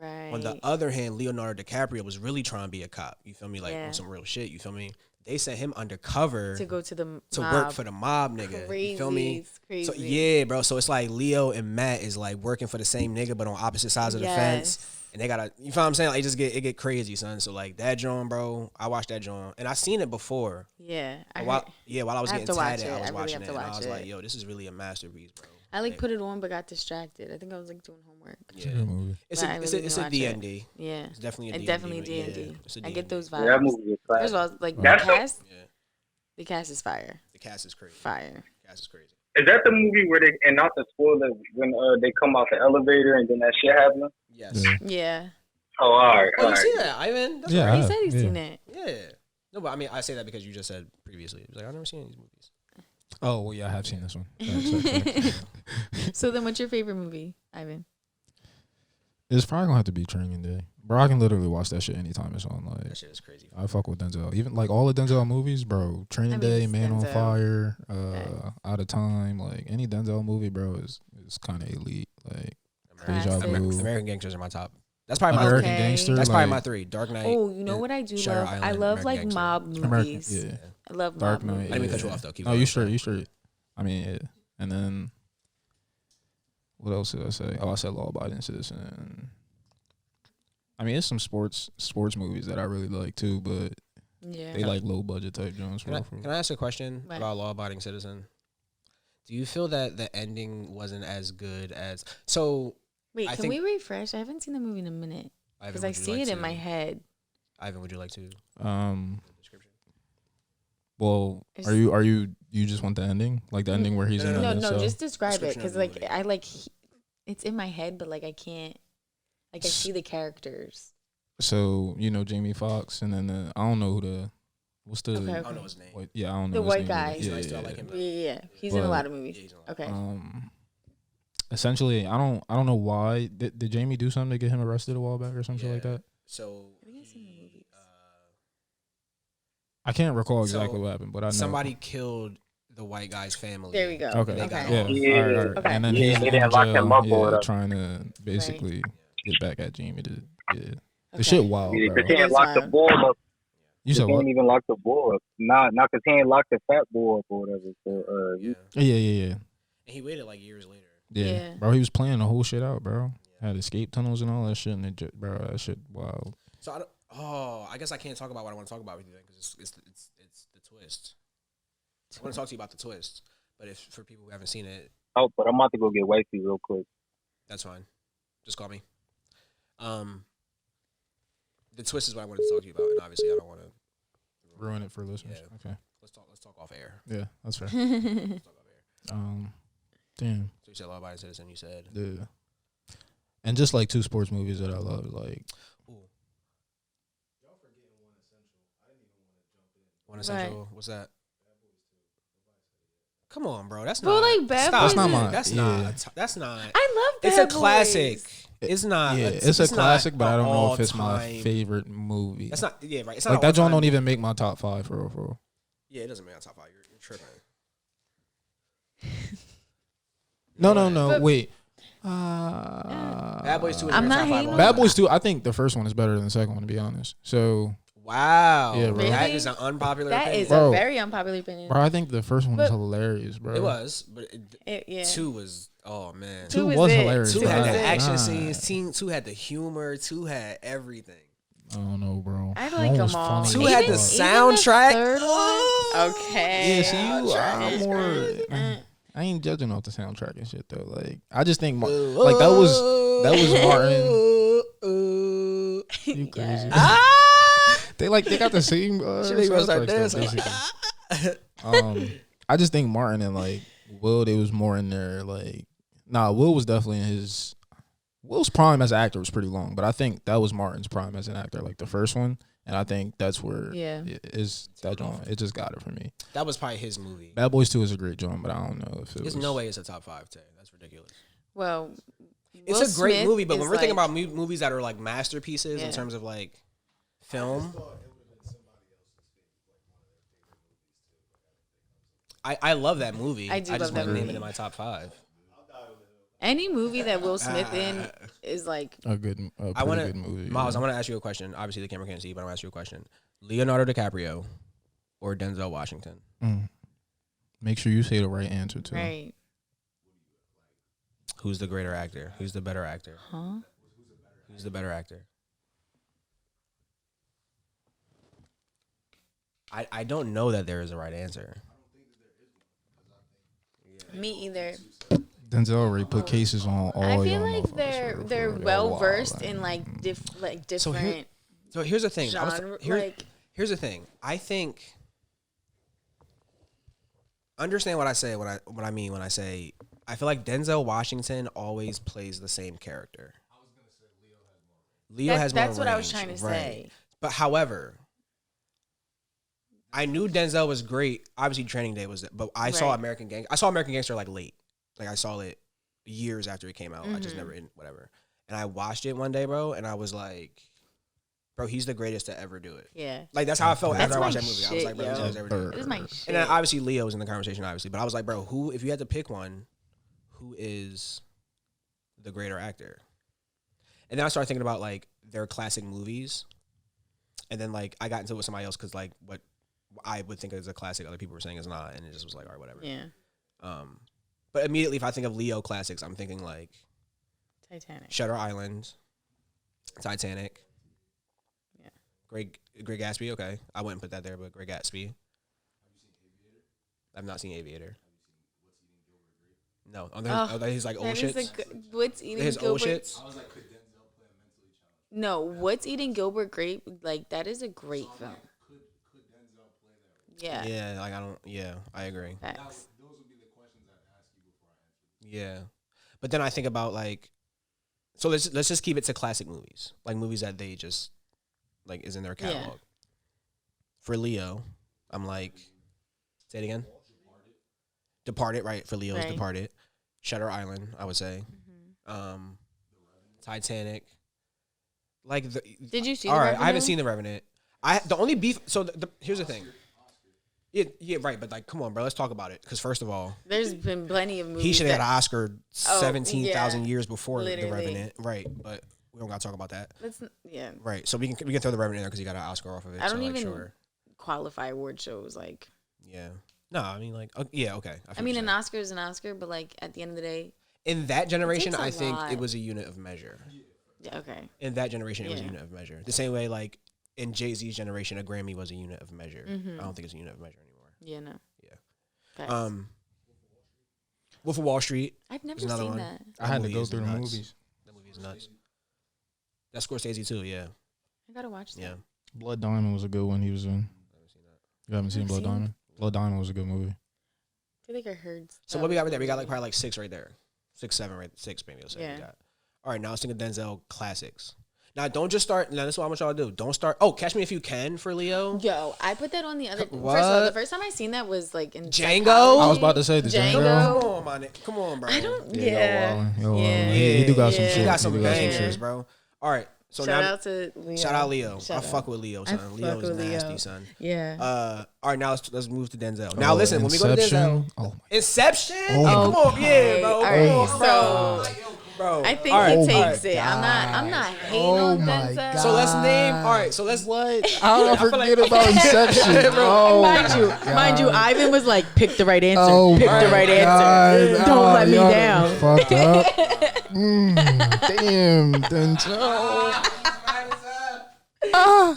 Right. On the other hand, Leonardo DiCaprio was really trying to be a cop. You feel me? Like on some real shit. You feel me? They sent him undercover to go to the mob. Work for the mob nigga. Crazy, you feel me? It's crazy. So yeah, bro. So it's like Leo and Matt is like working for the same nigga, but on opposite sides of the fence. And they gotta, you feel what I'm saying? Like it get crazy, son. So like that John, bro. I watched that John, and I seen it before. Yeah. While I was getting tatted, I was really watching it, and I was like, yo, this is really a masterpiece, bro. I put it on, but got distracted. I think I was like doing homework. It's a good movie. It's a D&D. Yeah. It's definitely a D&D. Definitely D&D. I get those vibes. Yeah, that movie is classic. First of all, like the cast. Yeah. The cast is fire. The cast is crazy. Fire. The cast is crazy. Is that the movie where they, and not to spoil it, when they come out the elevator and then that shit happens? Yes. Yeah. Oh, all right. Oh, you see that, Ivan? That's right. He said he's seen it. Yeah. No, but I mean, I say that because you just said previously. It was like, I've never seen these movies. Oh, well, yeah, I have seen this one. So then what's your favorite movie, Ivan? It's probably going to have to be Training Day. Bro, I can literally watch that shit anytime it's on. Like, that shit is crazy. I fuck with Denzel. Even, like, all the Denzel movies, bro. Training Day, Man on Fire, Out of Time. Like, any Denzel movie, bro, is kind of elite. Like, American Gangsters are my top. That's probably my American Gangster. That's probably my 3. Dark Knight. Oh, you know what I do love? Island, I love American like mob movies. Yeah. I love Dark mob Knight. movies. I didn't mean to cut you off though. Keep going. You straight. I mean, yeah. And then what else did I say? Oh, I said Law Abiding Citizen. I mean, it's some sports movies that I really like too, but they like low budget type Jones. Can I ask a question about Law Abiding Citizen? Do you feel that the ending wasn't as good as so? Wait, can we refresh? I haven't seen the movie in a minute because I see it in my head. Ivan, would you like to? Description. Well, are you just want the ending, like the ending where he's in? No, just describe it because like it's in my head, but like I can't. Like I see the characters. So you know Jamie Foxx, and then I don't know what's the I don't know his name. I don't know the white guy. I like him. Yeah. He's in a lot of movies. Okay. Essentially, I don't know why did Jamie do something to get him arrested a while back or something like that. So I can't recall exactly what happened, but I know somebody killed the white guy's family. There we go. Okay. They got All right. Okay. And then he's they didn't lock him up trying to basically get back at Jamie. The shit wild, bro. Because he ain't locked the ball up. You said he what? ain't even locked the ball up. Not because he ain't locked the fat ball up or whatever. So, yeah. And he waited like years later. Yeah. Bro, he was playing the whole shit out, bro. Had escape tunnels and all that shit, and bro, that shit wild. So I guess I can't talk about what I want to talk about with you then because it's the twist. I want to talk to you about the twist, but if for people who haven't seen it, but I'm about to go get wifey real quick. That's fine. Just call me. The twist is what I wanted to talk to you about, and obviously I don't want to ruin it for listeners. Yeah. Okay. Let's talk off air. Yeah, that's fair. Let's talk off air. Damn. So you said Law Abiding Citizen. You said and just like 2 sports movies that I love, like. Ooh. Y'all forgetting One Essential. I didn't even want to jump in. One Essential. What's that? Come on, bro. That's not. Like Bad Boys. That's not mine. That's not. That's not. I love Bad Boys. It's a classic. It's not. Yeah, it's a classic, but I don't know if it's my favorite movie. That's not. Yeah, right. It's not like that joint don't even make my top 5 for real. Yeah, it doesn't make my top 5. You're tripping. No. Wait. Bad Boys 2 is I'm in your not top 5. hating on Bad Boys 2. I think the first one is better than the second one, to be honest. So. Wow. Yeah, bro. That is an unpopular opinion. That is Bro. a very unpopular opinion. Bro, I think the first one was hilarious, bro. It was, but Yeah. 2 was. Oh man. 2 was was it. hilarious. 2 Two had was the it. action scenes. 2 had the humor. 2 had everything. I don't know, bro. I like them all. 2 had the soundtrack. Third one? Okay. Yeah, see, I'm more. I ain't judging off the soundtrack and shit though. Like, I just think like that was Martin. You crazy? They got the same. I just think Martin and like Will, they was more in there. Like, Will was definitely in his. Will's prime as an actor was pretty long, but I think that was Martin's prime as an actor, like the first one. And I think that's where that joint. It just got it for me. That was probably his movie. Bad Boys 2 is a great joint, but I don't know if There's no way it's a top 5 today. That's ridiculous. Well, It's a great Smith movie, but when we're thinking like, about movies that are like masterpieces in terms of like film, I love that movie. I do just love that wouldn't name movie. it in my top 5. any movie that Will Smith in is like a good movie. Miles, I want to ask you a question. Obviously, the camera can't see, but I want to ask you a question. Leonardo DiCaprio or Denzel Washington? Make sure you say the right answer too. right. Who's the greater actor? Who's the better actor? Huh? Who's the better actor? I don't know that there is a right answer. Me either. Denzel already put cases on all. I feel y'all like motherfuckers, they're bro. well versed wild, in like different So here's the thing. genre. Here's the thing. I think. Understand what I say. What I mean when I say I feel like Denzel Washington always plays the same character. I was gonna say Leo has more. That's what I was range, trying to right. say. But however, I knew Denzel was great. Obviously, Training Day was, but I saw American Gangster like late. Like I saw it years after it came out. I just never whatever. And I watched it one day, bro, and I was like, bro, he's the greatest to ever do it. Yeah. Like that's how I felt after I watched that movie. Shit, I was like, bro, he's the greatest to ever do it. This is my shit. And then obviously Leo was in the conversation, obviously, but I was like, bro, if you had to pick one, who is the greater actor? And then I started thinking about like their classic movies, and then like I got into it with somebody else because like what I would think is a classic, other people were saying is not, and it just was like, all right, whatever. Yeah. But immediately, if I think of Leo classics, I'm thinking like Titanic, Shutter Island, Titanic. Yeah. Great Gatsby. Okay, I wouldn't put that there, but Great Gatsby. Have you seen Aviator? I've not seen Aviator. No, his like old shits. What's Eating His Gilbert? old shits. I was like, could Denzel play a mentally challenged? No, What's Eating Gilbert Grape? Like that is a great film. Could Denzel play that? Yeah. Yeah, like I don't. Yeah, I agree. Facts. Those would be the questions I'd ask you before I answer. Yeah, but then I think about like, so let's just keep it to classic movies, like movies that they just like is in their catalog. Yeah. For Leo, I'm like, say it again. Departed, right? For Leo's Right. Departed. Shutter Island, I would say. Titanic. Like, Did you see? all The right, Revenant? I haven't seen The Revenant. The only beef. So here's the thing. Yeah, right. But like, come on, bro. Let's talk about it. Because first of all, There's been plenty of movies. he should have that, got an Oscar 17,000 yeah, years before literally. The Revenant, right? But we don't got to talk about that, Yeah. right? So we can throw The Revenant in there because he got an Oscar off of it. I don't so, like, even sure. qualify award shows. Like, Yeah. No, I mean like yeah, okay. I mean, an Oscar is an Oscar, but like at the end of the day, in that generation, takes a I think lot. it was a unit of measure. yeah, okay. In that generation, it was a Yeah. unit of measure. The same way, like in Jay-Z's generation, a Grammy was a unit of measure. Mm-hmm. I don't think it's a unit of measure anymore. Yeah, no. Yeah. Facts. Wolf of Wall Street. I've never is another seen one. that. I had to movie go is through the nuts. movies. That movie is nuts. That's Scorsese too. Yeah. I gotta watch that. Yeah. Blood Diamond was a good one. He was in. You haven't seen I've Blood seen Diamond? Blood Diamond was a good movie. I feel like I heard. So what we got right there? We got like probably like 6 right there. 6, 7, right? 6 maybe. Let's say Yeah. we got. All right, now let's think of Denzel classics. Now, don't just start. Now, this is what I want y'all to do. Don't start. Oh, Catch Me If You Can for Leo. Yo, I put that on the other. What? First of all, the first time I seen that was like in Django? psychology. I was about to say the Django. Come on, my nigga. Come on, bro. I don't. Yeah, Yeah. yo, Yeah. he do got some Yeah. shit. He got some He do got some bangers, shit. bro. All right. So Shout now, out to Leo. shout out Leo. Shout I out. fuck with Leo, son. fuck Leo is with Leo. nasty, son. Yeah. All right, now let's move to Denzel. Now Oh, listen, when we go to Inception. Denzel, Oh my. Inception. Oh Come on, Okay. yeah, bro. All Come right, on, so bro. I think All right. he All takes right. it. I'm not hating Oh on my Denzel. So let's name. All right, so let's What? How did I I feel forget like- about Inception? Oh, Mind you, Ivan was like, pick the right answer. Oh pick my the right God. answer. Don't let me y'all down. Fucked up. Damn, Denzel.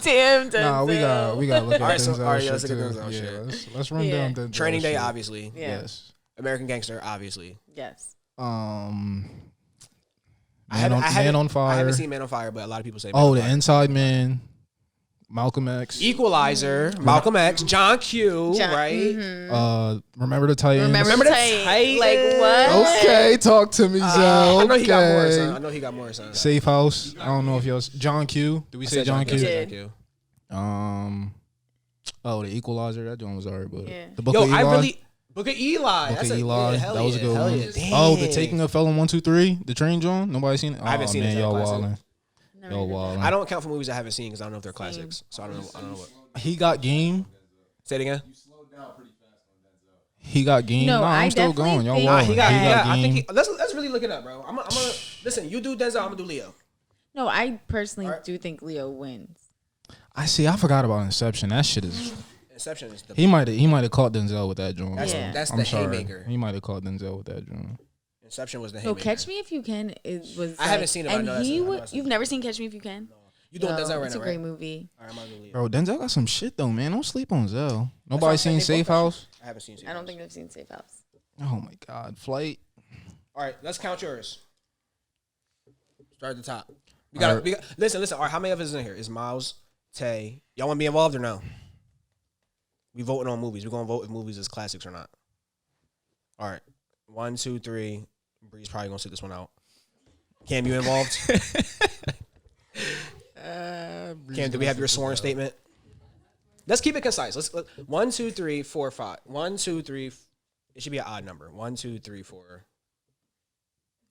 Damn, Denzel. Nah, we got to look at All right, so- Denzel all right, shit let's look at too. Denzel Yeah, shit. let's run Yeah. down Denzel Training Day, shit. obviously. Yeah. Yes. American Gangster, obviously. Yes. Man I on haven't Fire. seen Man on Fire, but a lot of people say. Man Oh, on the Fire. Inside Man. Malcolm X. Equalizer, Malcolm X, John Q, right? Remember the Titans. Remember the the Titans. Titans. Like what? Okay, talk to me, Zell. I know he got more, Okay. son. I know he got more, son. Safe House. I don't know if y'all. John Q. Did we say John Q? Q. John Q. Oh, the Equalizer. That joint was alright, but Yeah. the Book Yo, of Eli. I really Book of Eli. Book That's of a, Eli. Yeah, hell That was a yeah, good hell one. yeah. Oh, the Dang. Taking of Felon 1, 2, 3. The train joint. Nobody seen it. I haven't seen it. Man, Is that a y'all classic? wildin'. Never Y'all heard of wildin'. I don't count for movies I haven't seen because I don't know if they're classics. So I don't know what. He got game. Say it again. He got game. No, nah, I I'm still definitely going. Y'all think- Nah, wildin'. he got. I game. think. Let's really look it up, bro. I'm gonna listen. You do Denzel. I'm gonna do Leo. No, I personally Alright. do think Leo wins. I see. I forgot about Inception. That shit is. Inception is the. He might have caught Denzel with that joint. That's, Yeah. that's I'm the sorry. haymaker. He might have caught Denzel with that joint. Inception was the So haymaker. Catch Me If You Can was. I haven't seen it, but I And know that's he it. I know would. that's it. You've never seen Catch Me If You Can? You doing Yo, Denzel right it's now, a great right? movie. All right, I'm gonna do Leo. Bro, Denzel got some shit though, man. Don't sleep on Zell. why I Nobody said seen they Safe both got House? I haven't seen. I don't think I've seen Safe House. Oh my God, Flight. All right, let's count yours. Start at the top. We got. Alright. Listen. All right, how many of us is in here? Is Miles, Tay? Y'all want to be involved or no? We voting on movies. We're gonna vote if movies is classics or not. All right, 1, 2, 3. Bree's probably gonna sit this one out. Cam, you involved? Cam, do we have your sworn statement? Let's keep it concise. Let's 1, 2, 3, 4, 5. 1, 2, 3. It should be an odd number. 1, 2, 3, 4.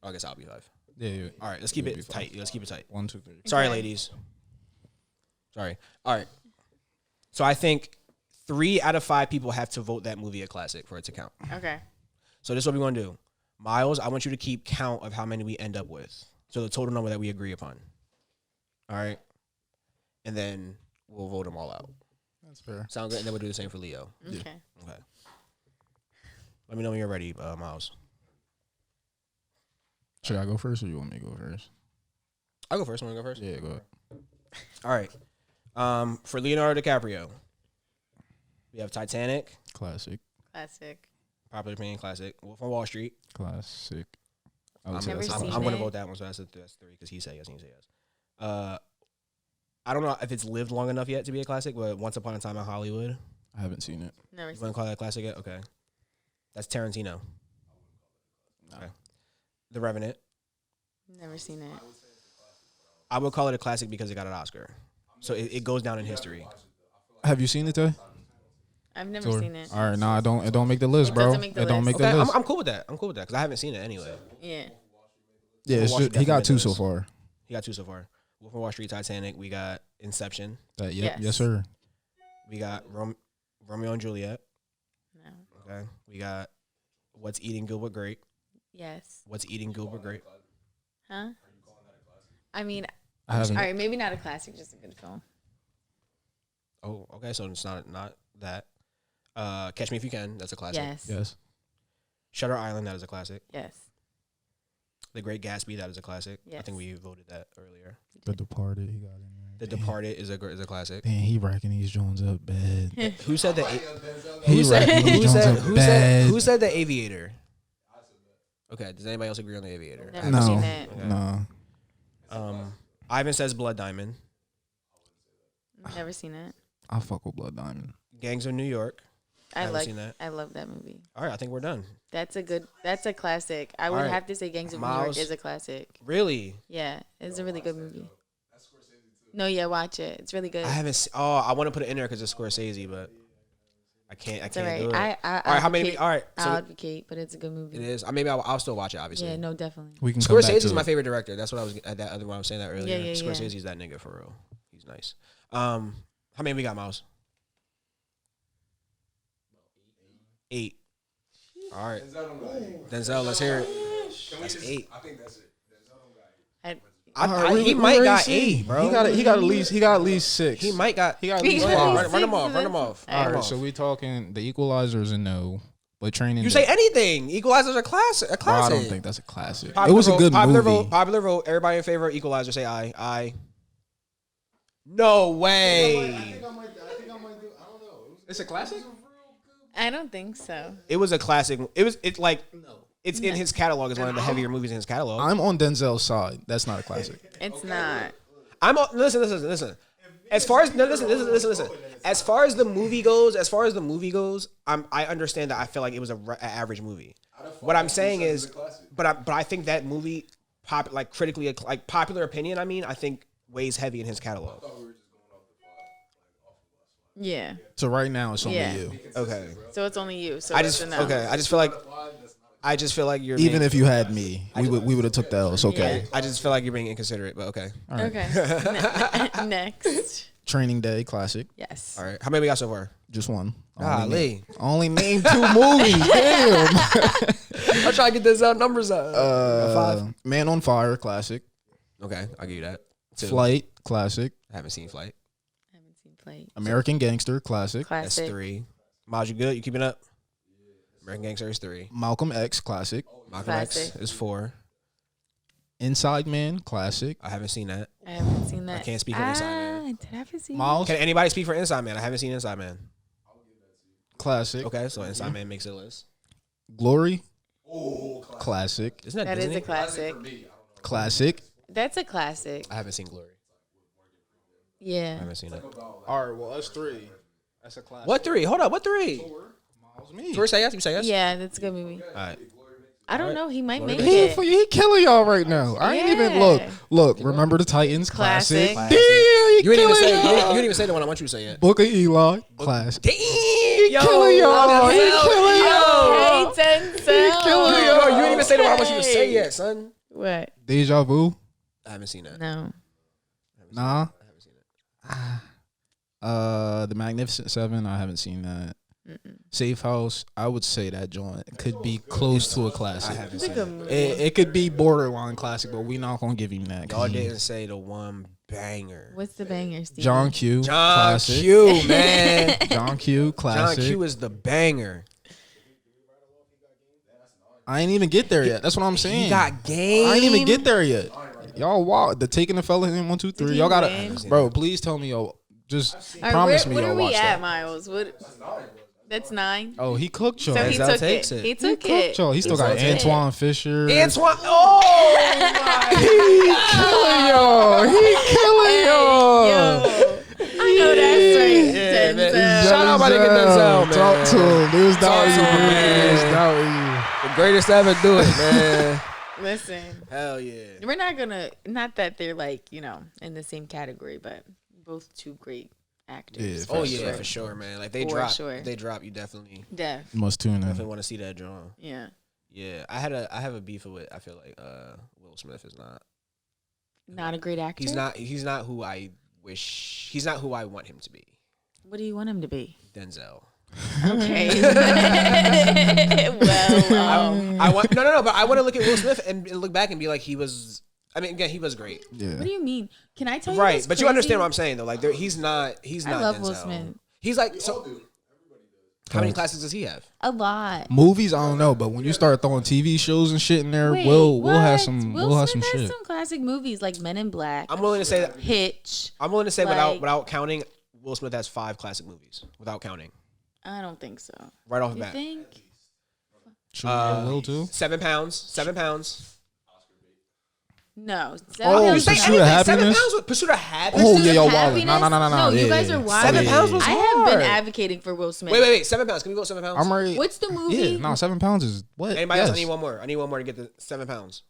Oh, I guess I'll be 5. Yeah. All right, let's keep It'll it be tight. Let's keep it tight. 1, 2, 3. Sorry, Okay. ladies. Sorry. All right. So I think 3 out of 5 people have to vote that movie a classic for it to count. Okay. So this is what we're going to do. Miles, I want you to keep count of how many we end up with. So the total number that we agree upon. All right. And then we'll vote them all out. That's fair. Sound good? And then we'll do the same for Leo. Okay. Okay. Let me know when you're ready, Miles. Should I go first or you want me to go first? I'll go first. Want to go first? Yeah, go ahead. All right. For Leonardo DiCaprio, we have Titanic, Classic. Classic. popular opinion classic. Wolf on Wall Street. Classic. I would I'm, say Never that's a seen I'm classic. going to it. vote that one. So that's 3 because he said yes. He said yes. I don't know if it's lived long enough yet to be a classic, but Once Upon a Time in Hollywood. I haven't seen it. Never You seen. want to call that a classic yet? Okay. That's Tarantino. Okay. The Revenant. Never seen it. I would call it a classic because it got an Oscar. So it goes down in history. Have you seen it, Tay? I've never Or- seen it. All right, nah, it don't make the list, It bro. doesn't make the It don't make list. Okay, the list. I'm cool with that. I'm cool with that because I haven't seen it anyway. Yeah. Yeah, it's Watch just, it he got definitely 2 so does. far. He got 2 so far. Wolf on Wall Street, Titanic. We got Inception. Yep, Yes. yes, sir. We got Romeo and Juliet. No. Okay. We got What's Eating Gilbert Grape. Yes. What's Eating Gilbert Grape. Huh? I mean, I haven't. all right, maybe not a classic, just a good film. Oh, okay. So it's not that. Catch Me If You Can. That's a classic. Yes. Yes. Shutter Island. That is a classic. Yes. The Great Gatsby. That is a classic. I Yes. think we voted that earlier. The Departed, he got in there. The Damn. Departed is a classic. Damn, he racking these Jones up bad. Who said the He racking these Jones up bad. who said the Aviator? Okay. Does anybody else agree on the Aviator? Never No, seen it. Okay. no. Ivan says Blood Diamond. Never seen it. I fuck with Blood Diamond. Gangs of New York. I Haven't like. seen that. I love that movie. All right. I think we're done. That's a classic. I would Alright. have to say Gangs of New Miles. York is a classic. Really? Yeah, it's a really good movie. No, yeah, watch it. It's really good. I haven't. I want to put it in there because it's Scorsese, but I can't. I It's all can't right. do it. I all right, how many? All right, I'll so advocate, but it's a good movie. it is. Maybe I'll still watch it. Obviously. Yeah, no, definitely. We can come back Scorsese to is my it. favorite director. That's what I was that other one I was saying that earlier. Yeah. Scorsese's that nigga for real. He's nice. How many we got, Miles? 8. All right. Denzel, let's hear it. That's 8. I think that's it. He might got 8, bro. He got at least 6. He might got. He got at He least got 5. Run them off. Run them off. All right, so we talking the Equalizer is a no, but Training You Day. say anything. Equalizer's a classic. A Bro, I classic. don't think that's a classic. Popular It was a vote, good popular movie. Vote, popular vote. Everybody in favor of Equalizer, say aye. Aye. No way. I think I might do. I don't know. It's a classic. I don't think so. It was a classic. It's in his catalog. It's one of the heavier movies in his catalog. I'm on Denzel's side. That's not a classic. It's not. Listen. As far as listen. As far as the movie goes, I understand that I feel like it was an average movie. What I'm saying is, but I think that movie, critically, like popular opinion. I think weighs heavy in his catalog. Yeah. So right now it's only Yeah. you. Okay. So it's only you. So I it's just a no. okay. I just feel like you're Even being, if you had me, we would have took the L. It's okay. I just feel like you're being inconsiderate, but okay. Okay. Next. Training Day classic. Yes. All right. How many we got so far? Just one. Golly. Only name 2 movies. Damn. I'm trying to get this numbers up. 5. Man on Fire classic. Okay, I'll give you that. 2. Flight classic. I haven't seen Flight. I haven't seen Play. American Gangster classic. That's Classic. 3. Miles, you good? You keeping up? American Gangster is 3. Malcolm X classic. Malcolm X Classic. is 4. Inside Man classic. I haven't seen that. I haven't seen that. I can't speak for Inside Man. Did I ever see Miles Can anybody speak for Inside Man? I haven't seen Inside Man. classic. Okay, so Inside Man makes a list. Glory classic. Isn't that that? That Disney? is a classic. Classic. That's a classic. I haven't seen Glory. I Yeah. haven't seen it. All right, well, us 3. That's a classic. What 3? Hold up. What 3? Miles, me. First say yes. You say yes. Yeah, that's a good movie. All right. I don't know. He might make He, it. he killing y'all right now. I ain't even Yeah. look. Remember the Titans Classic. classic. Classic. Damn, he You didn't even killing say. You y'all. didn't even say the one I want you to say yet. Book of Eli classic. Damn. Yo, killing y'all. He killing y'all. Hey, Denzel. killing Yo, you didn't even say the one I want you to say yet, son. What? Deja Vu. I haven't seen that. No. Nah. I haven't seen it. The Magnificent Seven. I haven't seen that. Safe House. I would say that joint could be close to a classic. I haven't It's a seen good it. movie. It could be borderline classic, but we not gonna give him that. 'cause Y'all he- didn't say the one banger. What's the banger, Steve? John Q. John classic. Q, man. John Q. John Classic. Q is the banger. I ain't even get there yet. That's what I'm saying. He got game. I ain't even get there yet. Y'all, wow, the taking the fella in 1, 2, 3. Y'all gotta, win? bro. Please tell me, yo. Just All right, promise me what y'all are we watch at, that. Miles? What? That's 9. Oh, he cooked y'all. So he Denzel took takes it. it. He took Cooked it. y'all. He still got took it. Antoine Fisher. Antoine. Oh killing y'all. He killing y'all. Yo, I know that's right. Yeah, man. Denzel. Shout out my nigga Denzel, man. Talk to him. They was doubting you, to him, man. They was man. doubting the greatest to ever do it, man. Listen, Hell yeah. we're not gonna. Not that they're like in the same category, but both two great actors. Yeah, Oh for yeah, sure. for sure, man. Like they For drop, sure. if they drop. You definitely Def. you. Must tune in. want to see that drawing. Yeah. Yeah, I have a beef with. I feel like Will Smith is not. Not a great actor. He's not who I wish. He's not who I want him to be. What do you want him to be? Denzel. Okay. well, I want no, but I want to look at Will Smith and look back and be like he was. I mean, again, he was great, Yeah. what do you mean? Can I tell you? right? what's But you understand what crazy? I'm saying, though. Like he's not. He's not. I love Denzel. Will Smith. He's like so. How many classics does he have? A lot. Movies, I don't know, but when you start throwing TV shows and shit in there, Wait, we'll have what? some Will we'll have Smith some has shit. some classic movies like Men in Black, I'm willing to say that. Hitch. I'm willing to say Like- without counting, Will Smith has 5 classic movies without counting. I don't think so. Right off the You bat. think? True, Will too. 7 pounds. 7 pounds. No. Oh, Seven You say Pursuit of anything. 7 Happiness? pounds with Pursuit of Happiness. Oh Pursuit yeah, of y'all wildin'. Happiness? No. You Yeah, guys yeah. are wild. 7 pounds was I have been hard. advocating for Will Smith. Wait. 7 pounds. Can we go 7 pounds? I'm ready. What's the movie? Yeah, no, 7 pounds is what? Anybody Yes. else? I need one more. I need one more to get the 7 pounds.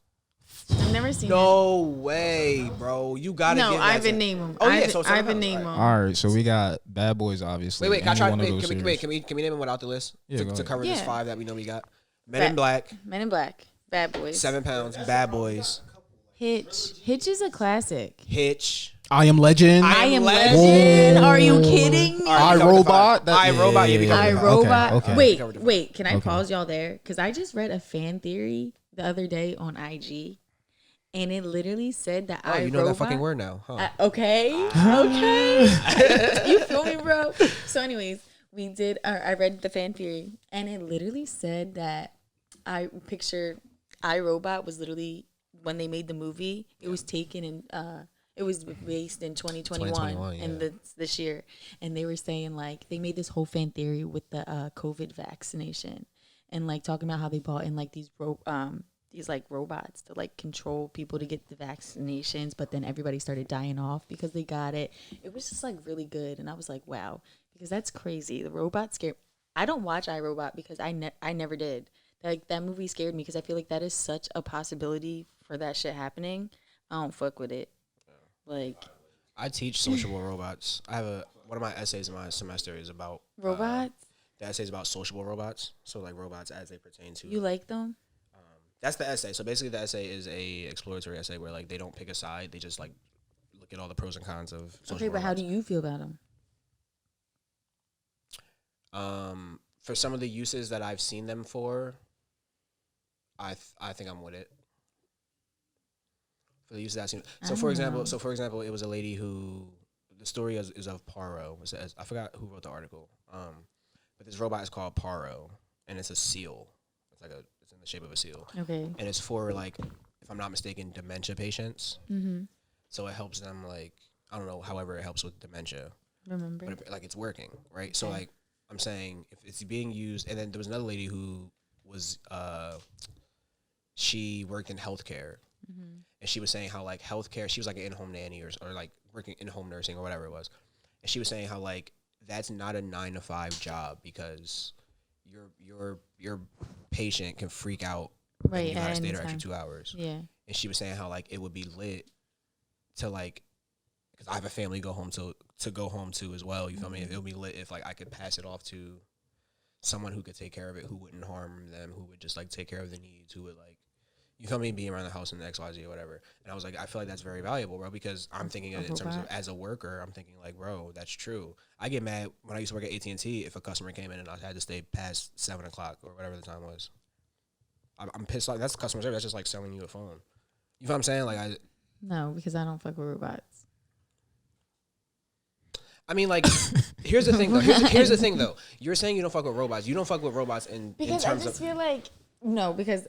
I've never seen it. No way, bro. You gotta No, give that Ivan to- Name him. Oh yeah, so Ivan Pounds. Name him. All right, so we got Bad Boys, obviously. Wait, can I and try? one of Wait, those can series. we name them without the list Yeah, go to ahead. cover this Yeah. 5 that we know we got? Men in Black, Men in Black. Bad Boys. 7 Pounds, Bad Boys, Hitch. Hitch is a classic. Hitch. I Am Legend. I Am Legend. Legend. Whoa. Are you kidding me? All right, we covered the iRobot? five. iRobot, yeah, we covered I the five. Robot. Okay. Wait, Covered the five. wait. Can I Okay. pause y'all there? Because I just read a fan theory the other day on IG, and it literally said that Oh, you know that fucking word now, huh? Okay. Okay. You feel me, bro? So, anyways, we did. I read the fan theory, and it literally said that I pictured iRobot was literally when they made the movie. It was taken in. It was based in 2021, 2021, and yeah. this year, and they were saying like they made this whole fan theory with the COVID vaccination, and like talking about how they bought in like these like robots to like control people to get the vaccinations, but then everybody started dying off because they got it. It was just like really good, and I was like, wow, because that's crazy. The robot scared. I don't watch iRobot because I never did. Like that movie scared me because I feel like that is such a possibility for that shit happening. I don't fuck with it. Like I teach sociable robots. I have one of my essays in my semester is about robots. the essay is about sociable robots. So like robots as they pertain to. You like them? That's the essay. So basically, the essay is a exploratory essay where like they don't pick a side. They just like look at all the pros and cons of social Okay, but how robots. do you feel about them? For some of the uses that I've seen them for, I think I'm with it. For the uses I've seen. So for example, it was a lady who the story is of Paro. I forgot who wrote the article. But this robot is called Paro, and it's a seal. It's in the shape of a seal. Okay. And it's for like, if I'm not mistaken, dementia patients. Mm-hmm. So it helps them like, I don't know, however it helps with dementia, Remember? but like it's working, right? So Okay. like I'm saying, if it's being used, and then there was another lady who was she worked in healthcare, Mm-hmm. and she was saying how like healthcare, she was like an in-home nanny or like working in home nursing or whatever it was, and she was saying how like that's not a 9 to 5 job because your patient can freak out Right. and you gotta at stay any there extra time. 2 hours. Yeah. And she was saying how like it would be lit to like, because I have a family to go home to as well. You feel me? It would be lit if like I could pass it off to someone who could take care of it, who wouldn't harm them, who would just like take care of the needs, who would like, you feel me, be around the house in XYZ or whatever. And I was like, I feel like that's very valuable, bro, because I'm thinking in terms of robot. as a worker, I'm thinking like, bro, that's true. I get mad when I used to work at AT&T if a customer came in and I had to stay past 7 o'clock or whatever the time was. I'm pissed. Like that's customer service. That's just like selling you a phone. You know what I'm saying? Like No, because I don't fuck with robots. I mean, like, here's the thing though. Here's the thing though. You're saying you don't fuck with robots. You don't fuck with robots in Because I terms just of feel like no, because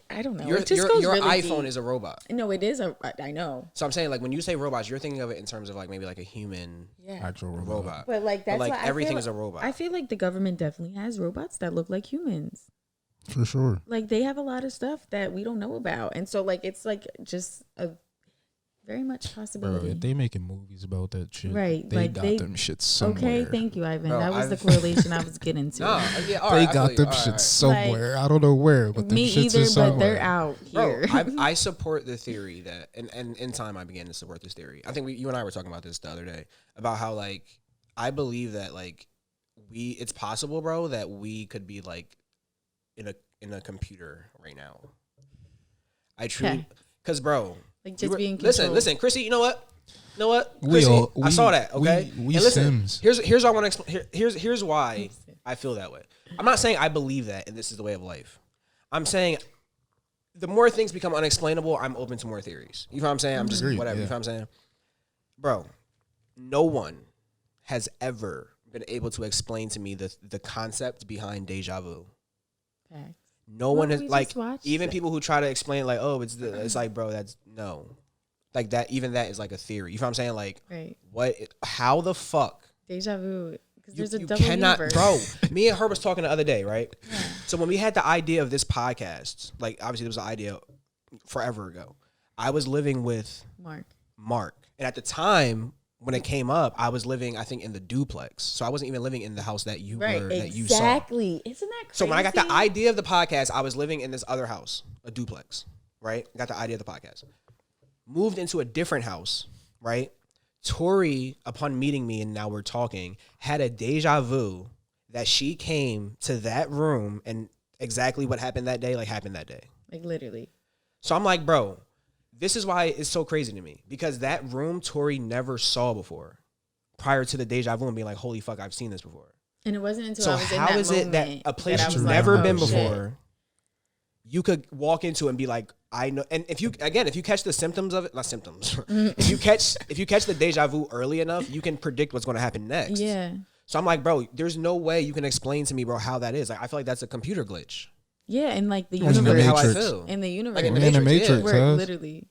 I don't know. your It just goes really iPhone deep. is a robot. No, it is a. I know. So I'm saying like when you say robots, you're thinking of it in terms of like maybe like a human Yeah. Actual robot. But like that's like why everything I is a robot. I feel like the government definitely has robots that look like humans. For sure. Like they have a lot of stuff that we don't know about, and so like it's like just a very much Bro, possibility. if they making movies about that shit, Right, they like got they- them shit somewhere. Okay, thank you, Ivan. Bro, that was the I've- correlation I was getting to. Nah, yeah, all They right, I got feel them you. shit All right. somewhere. I don't know where, but them Me shits either, is but somewhere. they're out Bro, here. I support the theory that, and in time I began to support this theory. I think you and I were talking about this the other day about how like I believe that like it's possible, bro, that we could be like in a computer right now. I truly, Okay. because bro, Like just being listen, controlled. Chrissy, you know what? We Chrissy, all- I we- saw that. Okay, we and listen, Sims. here's what I want to explain. Here's why I feel that way. I'm not saying I believe that and this is the way of life. I'm saying the more things become unexplainable, I'm open to more theories. You know what I'm saying? I'm just Agreed, whatever. yeah. You know what I'm saying? Bro, no one has ever been able to explain to me the concept behind deja vu. Okay. No Well, one has we like just watched even it. people who try to explain like, oh, it's like, bro, that's no. Like that, even that is like a theory. You know what I'm saying? Like, Right. how the fuck? Deja vu. Because You, there's a you double cannot, universe. bro. Me and her was talking the other day, right? So when we had the idea of this podcast, like obviously there was an idea forever ago. I was living with Mark, and at the time when it came up, I was living, I think, in the duplex. So I wasn't even living in the house that you Right. were that you saw. Exactly. Isn't that crazy? So when I got the idea of the podcast, I was living in this other house, a duplex. right? Got the idea of the podcast. Moved into a different house, right? Tori, upon meeting me and now we're talking, had a deja vu that she came to that room and exactly what happened that day, like happened that day. Like literally. So I'm like, bro, this is why it's so crazy to me. Because that room Tori never saw before prior to the deja vu and being like, holy fuck, I've seen this before. And it wasn't until So I was in how that is it that moment a place that I you've was like, never oh, been shit. before, you could walk into and be like, I know. And if you catch the symptoms of it, not symptoms. if you catch the deja vu early enough, you can predict what's going to happen next. Yeah. So I'm like, bro, there's no way you can explain to me, bro, how that is. Like, I feel like that's a computer glitch. Yeah, and like the That's universe. How I Matrix. feel. In the universe. Like in We're in the Matrix, yeah. Where huh? literally.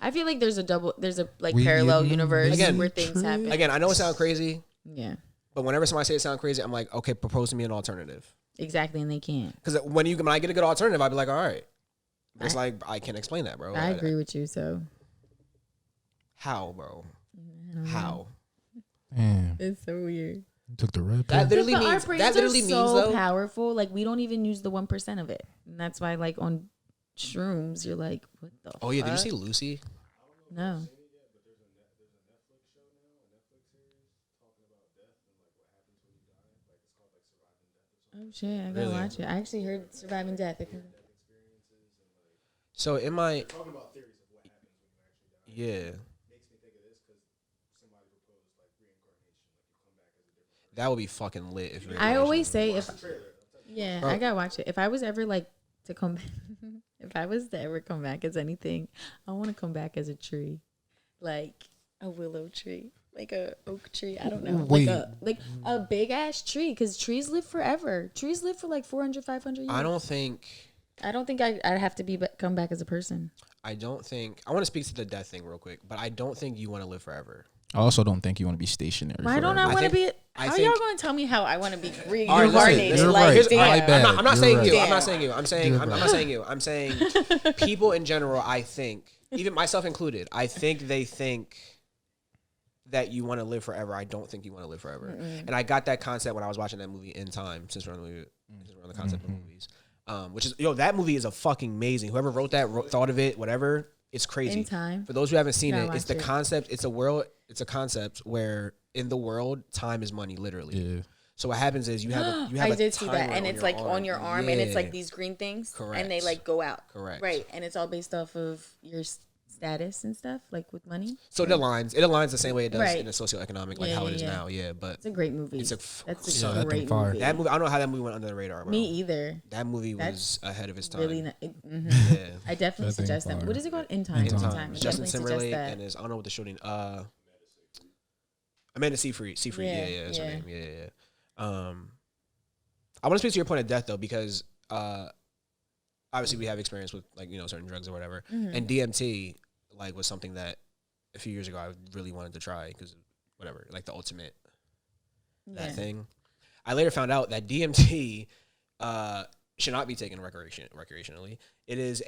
I feel like there's a like We parallel in the universe Again, where things happen. Again, I know it sounds crazy, Yeah. but whenever somebody say it sounds crazy, I'm like, okay, propose to me an alternative. Exactly, and they can't. Because when I get a good alternative, I'll be like, all right. But it's like, I can't explain that, bro. I agree with you, so How, bro? How? Damn, it's so weird. you took the red That pill. literally But our means brains that literally are means so though. powerful. Like we don't even use the 1% of it, and that's why like on shrooms, you're like, what the? Oh yeah, did you fuck? see Lucy? No. Oh shit! I gotta Really? watch it. I actually heard Surviving Death. So in my yeah, that would be fucking lit. If I always say if yeah, Bro. I gotta watch it. If I was ever like to come back, if I was to ever come back as anything, I want to come back as a tree, like a willow tree, like a oak tree. I don't know, Wait. like a big ass tree, because trees live forever. Trees live for like 400, 500 years. I don't think I'd have to come back as a person. I want to speak to the death thing real quick, but I don't think you want to live forever. I also don't think you want to be stationary. Why don't forever. I want to think- be? I How think- y'all going to tell me how I want to be All right, reincarnated? listen, you're Like, right. Here's, damn. all right, bad. I'm not You're saying right. you. I'm Damn. not saying you. I'm saying You're I'm right. not saying you. I'm saying people in general. I think, even myself included, I think they think that you want to live forever. I don't think you want to live forever. And I got that concept when I was watching that movie In Time. Since we're on the concept of movies, which is that movie is a fucking amazing. Whoever wrote that thought of it, whatever. It's crazy. In Time. For those who haven't seen Gotta it, it's watch the it. concept. It's a world. It's a concept where in the world, time is money, literally. Yeah. So what happens is you have a I a did see that, timer and it's like on your arm, and it's Yeah. like these green things, and they Correct. like go out. Correct. Right, and it's all based off of your status and stuff, like with money. So it aligns the same way it does Right. in a socioeconomic, like Yeah, how yeah, it is yeah. now. Yeah, but It's a great movie. It's a That's yeah, a that great thing fire. movie. that movie, I don't know how that movie went under the radar, bro. Me either. That movie was That's ahead of its time. Really, Yeah. I definitely That thing suggest that. fire. What is it called? In Time. In In Time. Time. I Justin definitely suggest Timberlake that. and his I don't know what the shooting. Amanda Seyfried. Yeah, Yeah, that's her yeah. name. Yeah. I want to speak to your point of death though, because obviously we have experience with like certain drugs or whatever, and DMT like was something that a few years ago I really wanted to try because whatever, like the ultimate that Yeah. thing. I later found out that DMT should not be taken recreationally. It is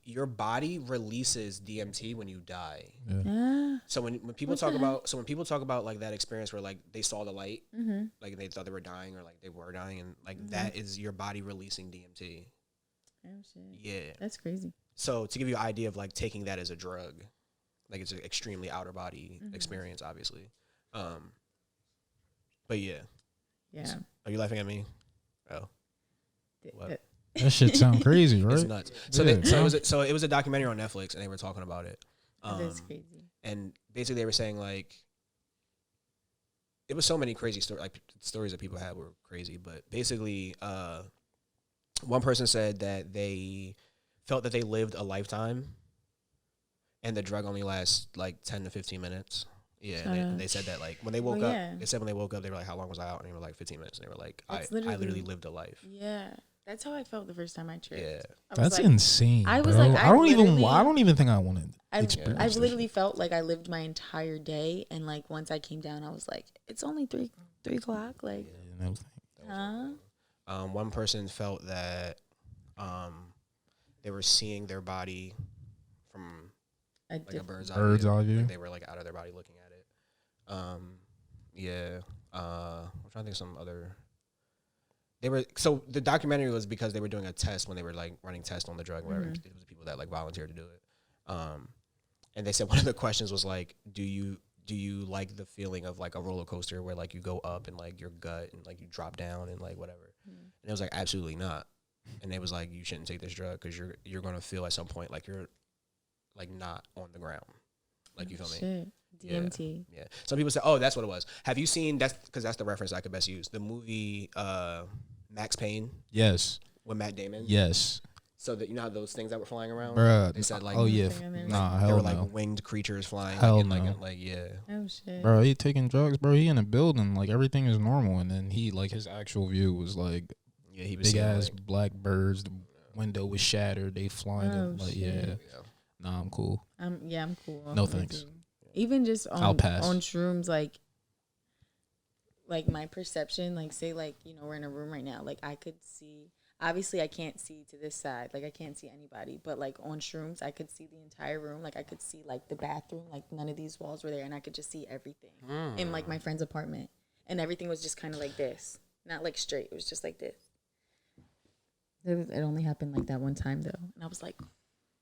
your body releases DMT when you die. Ah, So when people What talk the about like that experience where like they saw the light, like they thought they were dying or like they were dying, and like that is your body releasing DMT. oh shit. Yeah. That's crazy. So to give you an idea of like taking that as a drug, like it's an extremely outer body experience, obviously. But yeah, Yeah. are you laughing at me? Oh, what? That shit sound crazy, right? It's nuts. So Yeah, it was a documentary on Netflix, and they were talking about it. That's crazy. And basically they were saying like it was so many crazy stories that people had were crazy, but basically one person said that they felt that they lived a lifetime and the drug only lasts like 10 to 15 minutes. Yeah, and they said that like when they woke up, yeah. they said when they woke up they were like, how long was I out? And they were like 15 minutes, and they were like, I That's literally literally- lived a life. Yeah. That's how I felt the first time I tripped. Yeah. I was That's like, insane. I was bro. like, I don't even literally- think I want to I've experience this literally shit. felt like I lived my entire day, and like once I came down, I was like, it's only 3 o'clock. Like, Yeah, huh? One person felt that they were seeing their body from like a bird's eye view. view. Like they were like out of their body looking at it. Yeah. I'm trying to think of some other. so the documentary was because they were doing a test when they were like running tests on the drug, whatever. It was the people that like volunteered to do it. And they said one of the questions was like, do you like the feeling of like a roller coaster where like you go up and like your gut and like you drop down and like whatever? And it was like, absolutely not. And they was like, you shouldn't take this drug because you're gonna feel at some point like you're like not on the ground. Like, you feel me? DMT. Yeah. Some people say, oh, that's what it was. Have you seen, that's because that's the reference I could best use, the movie Max Payne Yes. with Matt Damon? Yes. So that, you know how those things that were flying around? Bruh. They said like, Oh, yeah. Nah, they were hell like no. winged creatures flying. Hell like, no. like, yeah. Oh shit. Bro, he taking drugs, bro. He in a building, like everything is normal, and then he like his actual view was like Yeah, he was big saying, ass like, black birds. The window was shattered. They flying. Oh, Like shit. yeah. Nah, I'm cool. I'm cool. No with thanks. it. Even just I'll pass. on shrooms, like my perception, like say like, you know, we're in a room right now, like I could see, obviously I can't see to this side, like I can't see anybody, but like on shrooms I could see the entire room, like I could see like the bathroom, like none of these walls were there, and I could just see everything in like my friend's apartment, and everything was just kind of like this, not like straight, it was just like this. It only happened like that one time though, and I was like,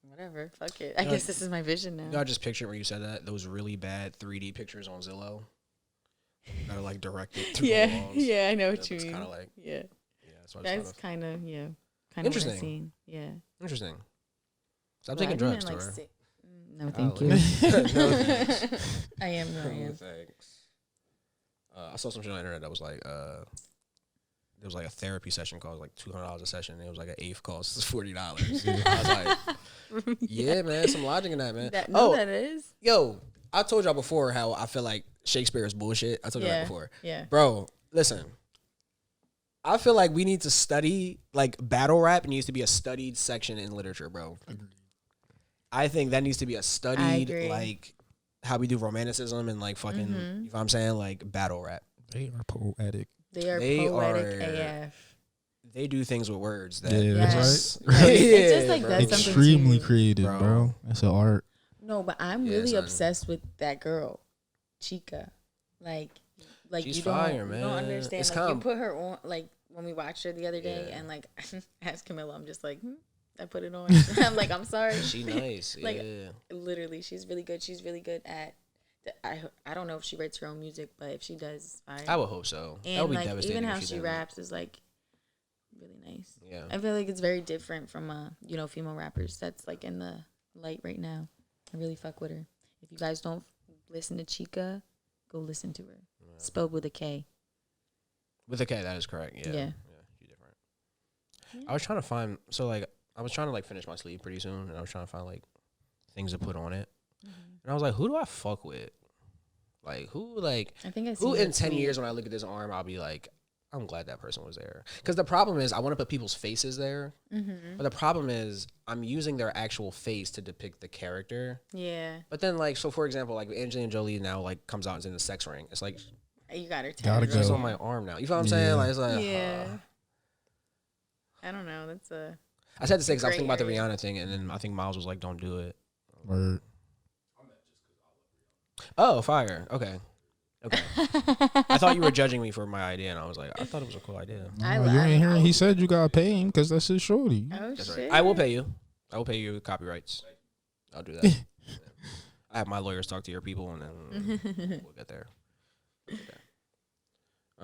whatever, fuck it, I guess this is my vision now. You know, I just pictured when you said that, those really bad 3D pictures on Zillow that are like directed through the walls. Yeah, I know That what you looks mean. kind of like, Yeah, that's what I that's just kind of kind of Interesting. what I seen. Yeah, interesting. Stop Well, taking I drugs, didn't, Tora. No, thank Oh, you. no thanks. I am who I No am. thanks. I saw some shit on the internet that was like, there was like a therapy session cost like $200 a session. And it was like an eighth cost $40. I was like, yeah, man, some logic in that, man. That is. Yo, I told y'all before how I feel like Shakespeare is bullshit. I told you that Yeah, before. yeah. Bro, listen. I feel like we need to study, like, battle rap needs to be a studied section in literature, bro. I think that needs to be a studied, agree. like, how we do romanticism and, like, fucking, you know what I'm saying? Like, battle rap. They are poetic. They are They poetic are- AF. They do things with words that. Yeah, Yes. right. Like, it just like bro. does something Extremely to you. creative, Bro. bro. That's an art. No, but I'm Yeah, really son. obsessed with that girl, Chica. Like She's you fire, don't, man. you don't understand. It's Like you calm. put her on, like when we watched her the other day, Yeah. and like ask Camilla, I'm just like, I put it on. I'm like, I'm sorry. She nice. Like, yeah. Literally, she's really good. She's really good at. I don't know if she writes her own music, but if she does, it's fine. I would hope so. That And would be like devastating. even if how she didn't. raps is like really nice. Yeah. I feel like it's very different from female rappers that's like in the light right now. I really fuck with her. If you guys don't listen to Chica, go listen to her. Spelled with a K. With a K, that is correct. Yeah. Yeah. She's different. I was trying to find, so like, I was trying to like finish my sleeve pretty soon, and I was trying to find like things to put on it. And I was like, who do I fuck with? Like, who, like, I think I who seen in the 10 tweet. years when I look at this arm, I'll be like, I'm glad that person was there. Because the problem is, I want to put people's faces there. But the problem is, I'm using their actual face to depict the character. Yeah. But then, like, so for example, like, Angelina Jolie now, like, comes out and is in the sex ring. It's like, You got her Gotta tatted. go. she's right on my here. arm now. You feel what I'm saying? Like, it's like, Yeah. I don't know. That's a. I just had to say because I was Gray thinking about the area. Rihanna thing, and then I think Miles was like, "Don't do it." Word. Oh, fire. Okay. I thought you were judging me for my idea, and I was like, I thought it was a cool idea. I No, li- you I- ain't hearing. I- He said you gotta pay him because that's his shorty. Oh That's shit. right. I will pay you. I will pay you copyrights. I'll do that. Yeah. I have my lawyers talk to your people, and then we'll get there.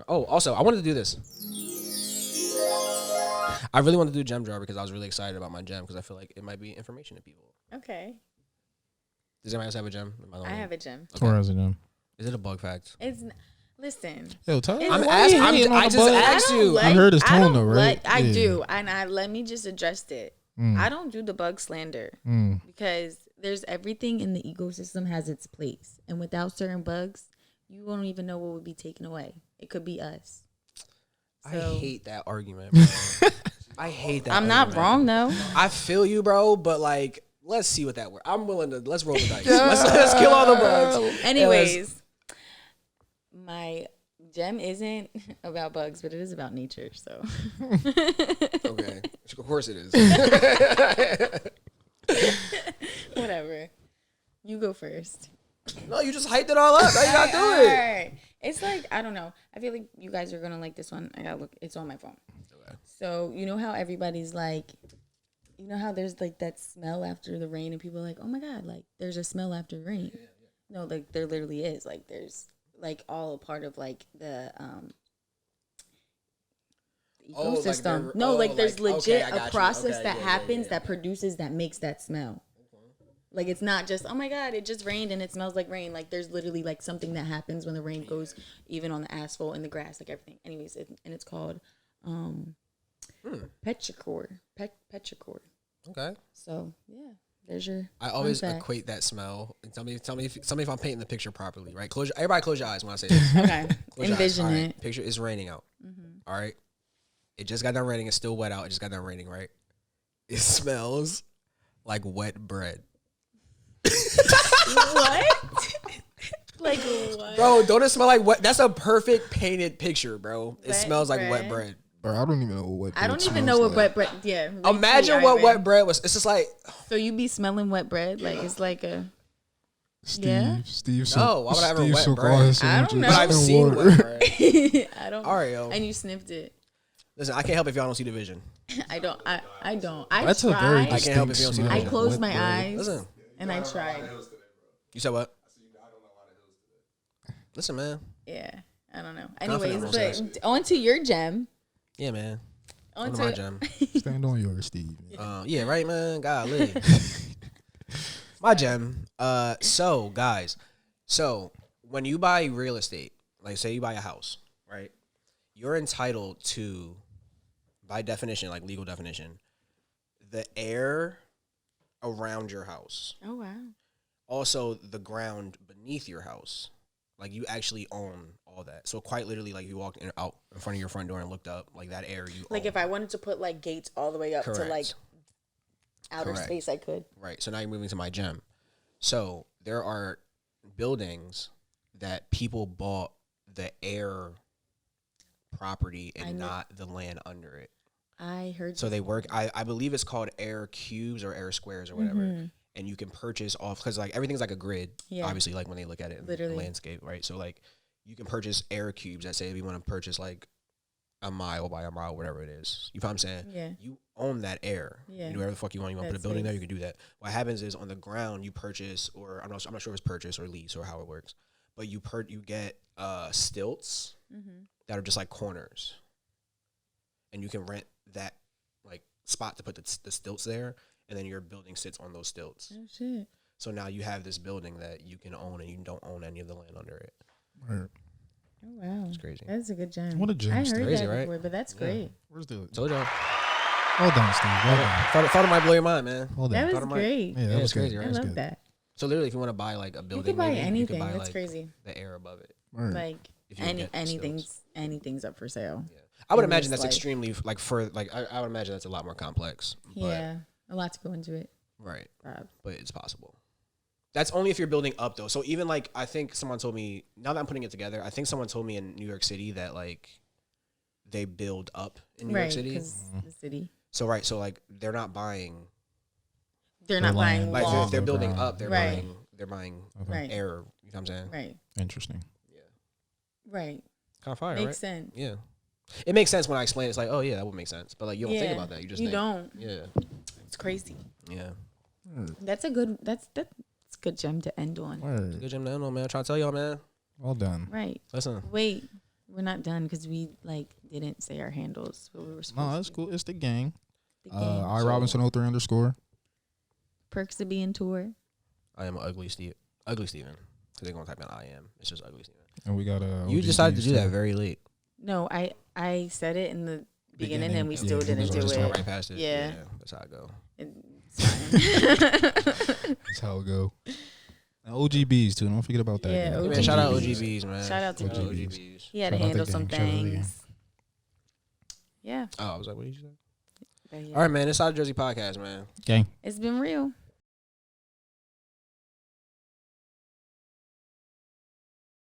Oh, also, I wanted to do this. I really wanted to do gem jar because I was really excited about my gem because I feel like it might be information to people. Okay. Does anybody else have a gem? Am I have a gem. Okay. Or as a gem. Is it a bug fact? Listen. Yo, tell It's- him. I'm why asking- you I'm- hating on I the just bug? asked- don't you. like- I heard his I tone don't though, right? like- I Yeah. do, and let me just address it. Mm. I don't do the bug slander because there's everything in the ecosystem has its place, and without certain bugs, you won't even know what would be taken away. It could be us. I So- hate that argument, bro. I hate that. I'm not argument. wrong though. I feel you, bro, but like, let's see what that works. I'm willing to let's roll the dice. Let's kill all the bugs. Anyways, my gem isn't about bugs, but it is about nature. So Okay, of course it is. whatever. You go first. No, you just hyped it all up. Now you gotta do it. Alright. It's like I don't know. I feel like you guys are gonna like this one. I gotta look. It's on my phone. So you know how everybody's like, you know how there's like that smell after the rain, and people are like, oh my god, like there's a smell after rain. No, like there literally is. Like there's like all a part of like the ecosystem. There's legit a process that happens that produces that makes that smell. Like it's not just, oh my god, it just rained and it smells like rain. Like there's literally like something that happens when the rain goes, even on the asphalt and the grass, like everything. Anyways, and it's called petrichor. Petrichor. Okay. So yeah, there's your. I always equate that smell. And tell me if I'm painting the picture properly, right? Everybody close your eyes when I say this. Okay. Envision it. Right. Picture it's raining out. All right. It just got done raining. It's still wet out. It just got done raining, right? It smells like wet bread. What? Like what? Bro, don't it smell like wet? That's a perfect painted picture, bro. It smells like wet bread. Bro, I don't even know what. I don't even know what wet bread. Yeah. Imagine what wet bread was. It's just like. So you be smelling wet bread, like it's like a. Steve. No, why would I have a wet bread? I don't know. But I've seen wet bread. I don't. All right, yo. And you sniffed it. Listen, I can't help if y'all don't see the vision. I don't. I don't. That's tried. a very I can't help if you don't see the I vision. closed my eyes. Listen. And I tried. You said what? Listen, man. Yeah, I don't know. Confident Anyways, but on to your gem. Yeah, man. On to my gem. Stand on yours, Steve. Yeah, right, man. Golly. My gem. So guys, when you buy real estate, like say you buy a house, right? You're entitled to, by definition, like legal definition, the air around your house. Oh wow. Also, the ground beneath your house. Like you actually own all that. So quite literally, like you walked out in front of your front door and looked up, like that air you like own. If I wanted to put like gates all the way up to like outer Correct. space, I could. Right. So now you're moving to my gem. So there are buildings that people bought the air property and not the land under it. I heard. So they work. I believe it's called air cubes or air squares or whatever. And you can purchase off because like everything's like a grid. Yeah. Obviously, like when they look at it in the landscape, right? So like you can purchase air cubes that say if you want to purchase like a mile by a mile, whatever it is. You know what I'm saying? Yeah. You own that air. Yeah. You do whatever the fuck you want. You want to put a building there, you can do that. What happens is on the ground you purchase, or I'm not sure if it's purchase or lease or how it works, but you get stilts that are just like corners, and you can rent that like spot to put the stilts there. And then your building sits on those stilts. Oh, shit. So now you have this building that you can own and you don't own any of the land under it. Right. Oh, wow. It's crazy. That's a good gem. What a gem. I heard crazy, that right? before, but that's great. Where's the... Told y'all. Well done, Steve. Well done. Thought it might blow your mind, man. Well done. That was great. Yeah, that was crazy, good. right? I love that. So literally, if you want to buy like a building, you could buy maybe, anything. you could buy, That's like, crazy. the air above it. Right. Like anything's up for sale. Yeah. I would imagine that's extremely like I would imagine that's a lot more complex. Yeah, a lot to go into it. Right. But it's possible. That's only if you're building up though. So even like I think someone told me, now that I'm putting it together, I think someone told me in New York City that like they build up in New York City. The city. So so like they're not buying. They're not buying like wall. if they're building up, they're buying right. air. You know what I'm saying? Right. Interesting. Yeah. Right. Kind of fire, Makes right? sense. Yeah. It makes sense when I explain it. It's like, oh yeah, that would make sense. But like you don't think about that. You just don't. Yeah. It's crazy. Yeah. That's a good good gem to end on. It's a good gem to end on, man. I'm trying to tell y'all, man. Well done. Right. Listen. Wait, we're not done because we like didn't say our handles, but we were supposed to. No, that's cool. It's the gang. The gang. I Robinson 03 _ Perks to be in tour. I am Ugly Steven. Because they're gonna type in I am. It's just Ugly Steven. And we got you decided to do that very late. No, I said it in the beginning and we still didn't do it. Right past it. Yeah. That's how I go. That's how it go. And OGBs too. Don't forget about that. Yeah, Man, shout out OGBs, man. Shout out to OGBs. He had to handle some things. Yeah. Oh, I was like, what did you say? Yeah. All right, man. It's Out of Jersey podcast, man. Gang. It's been real.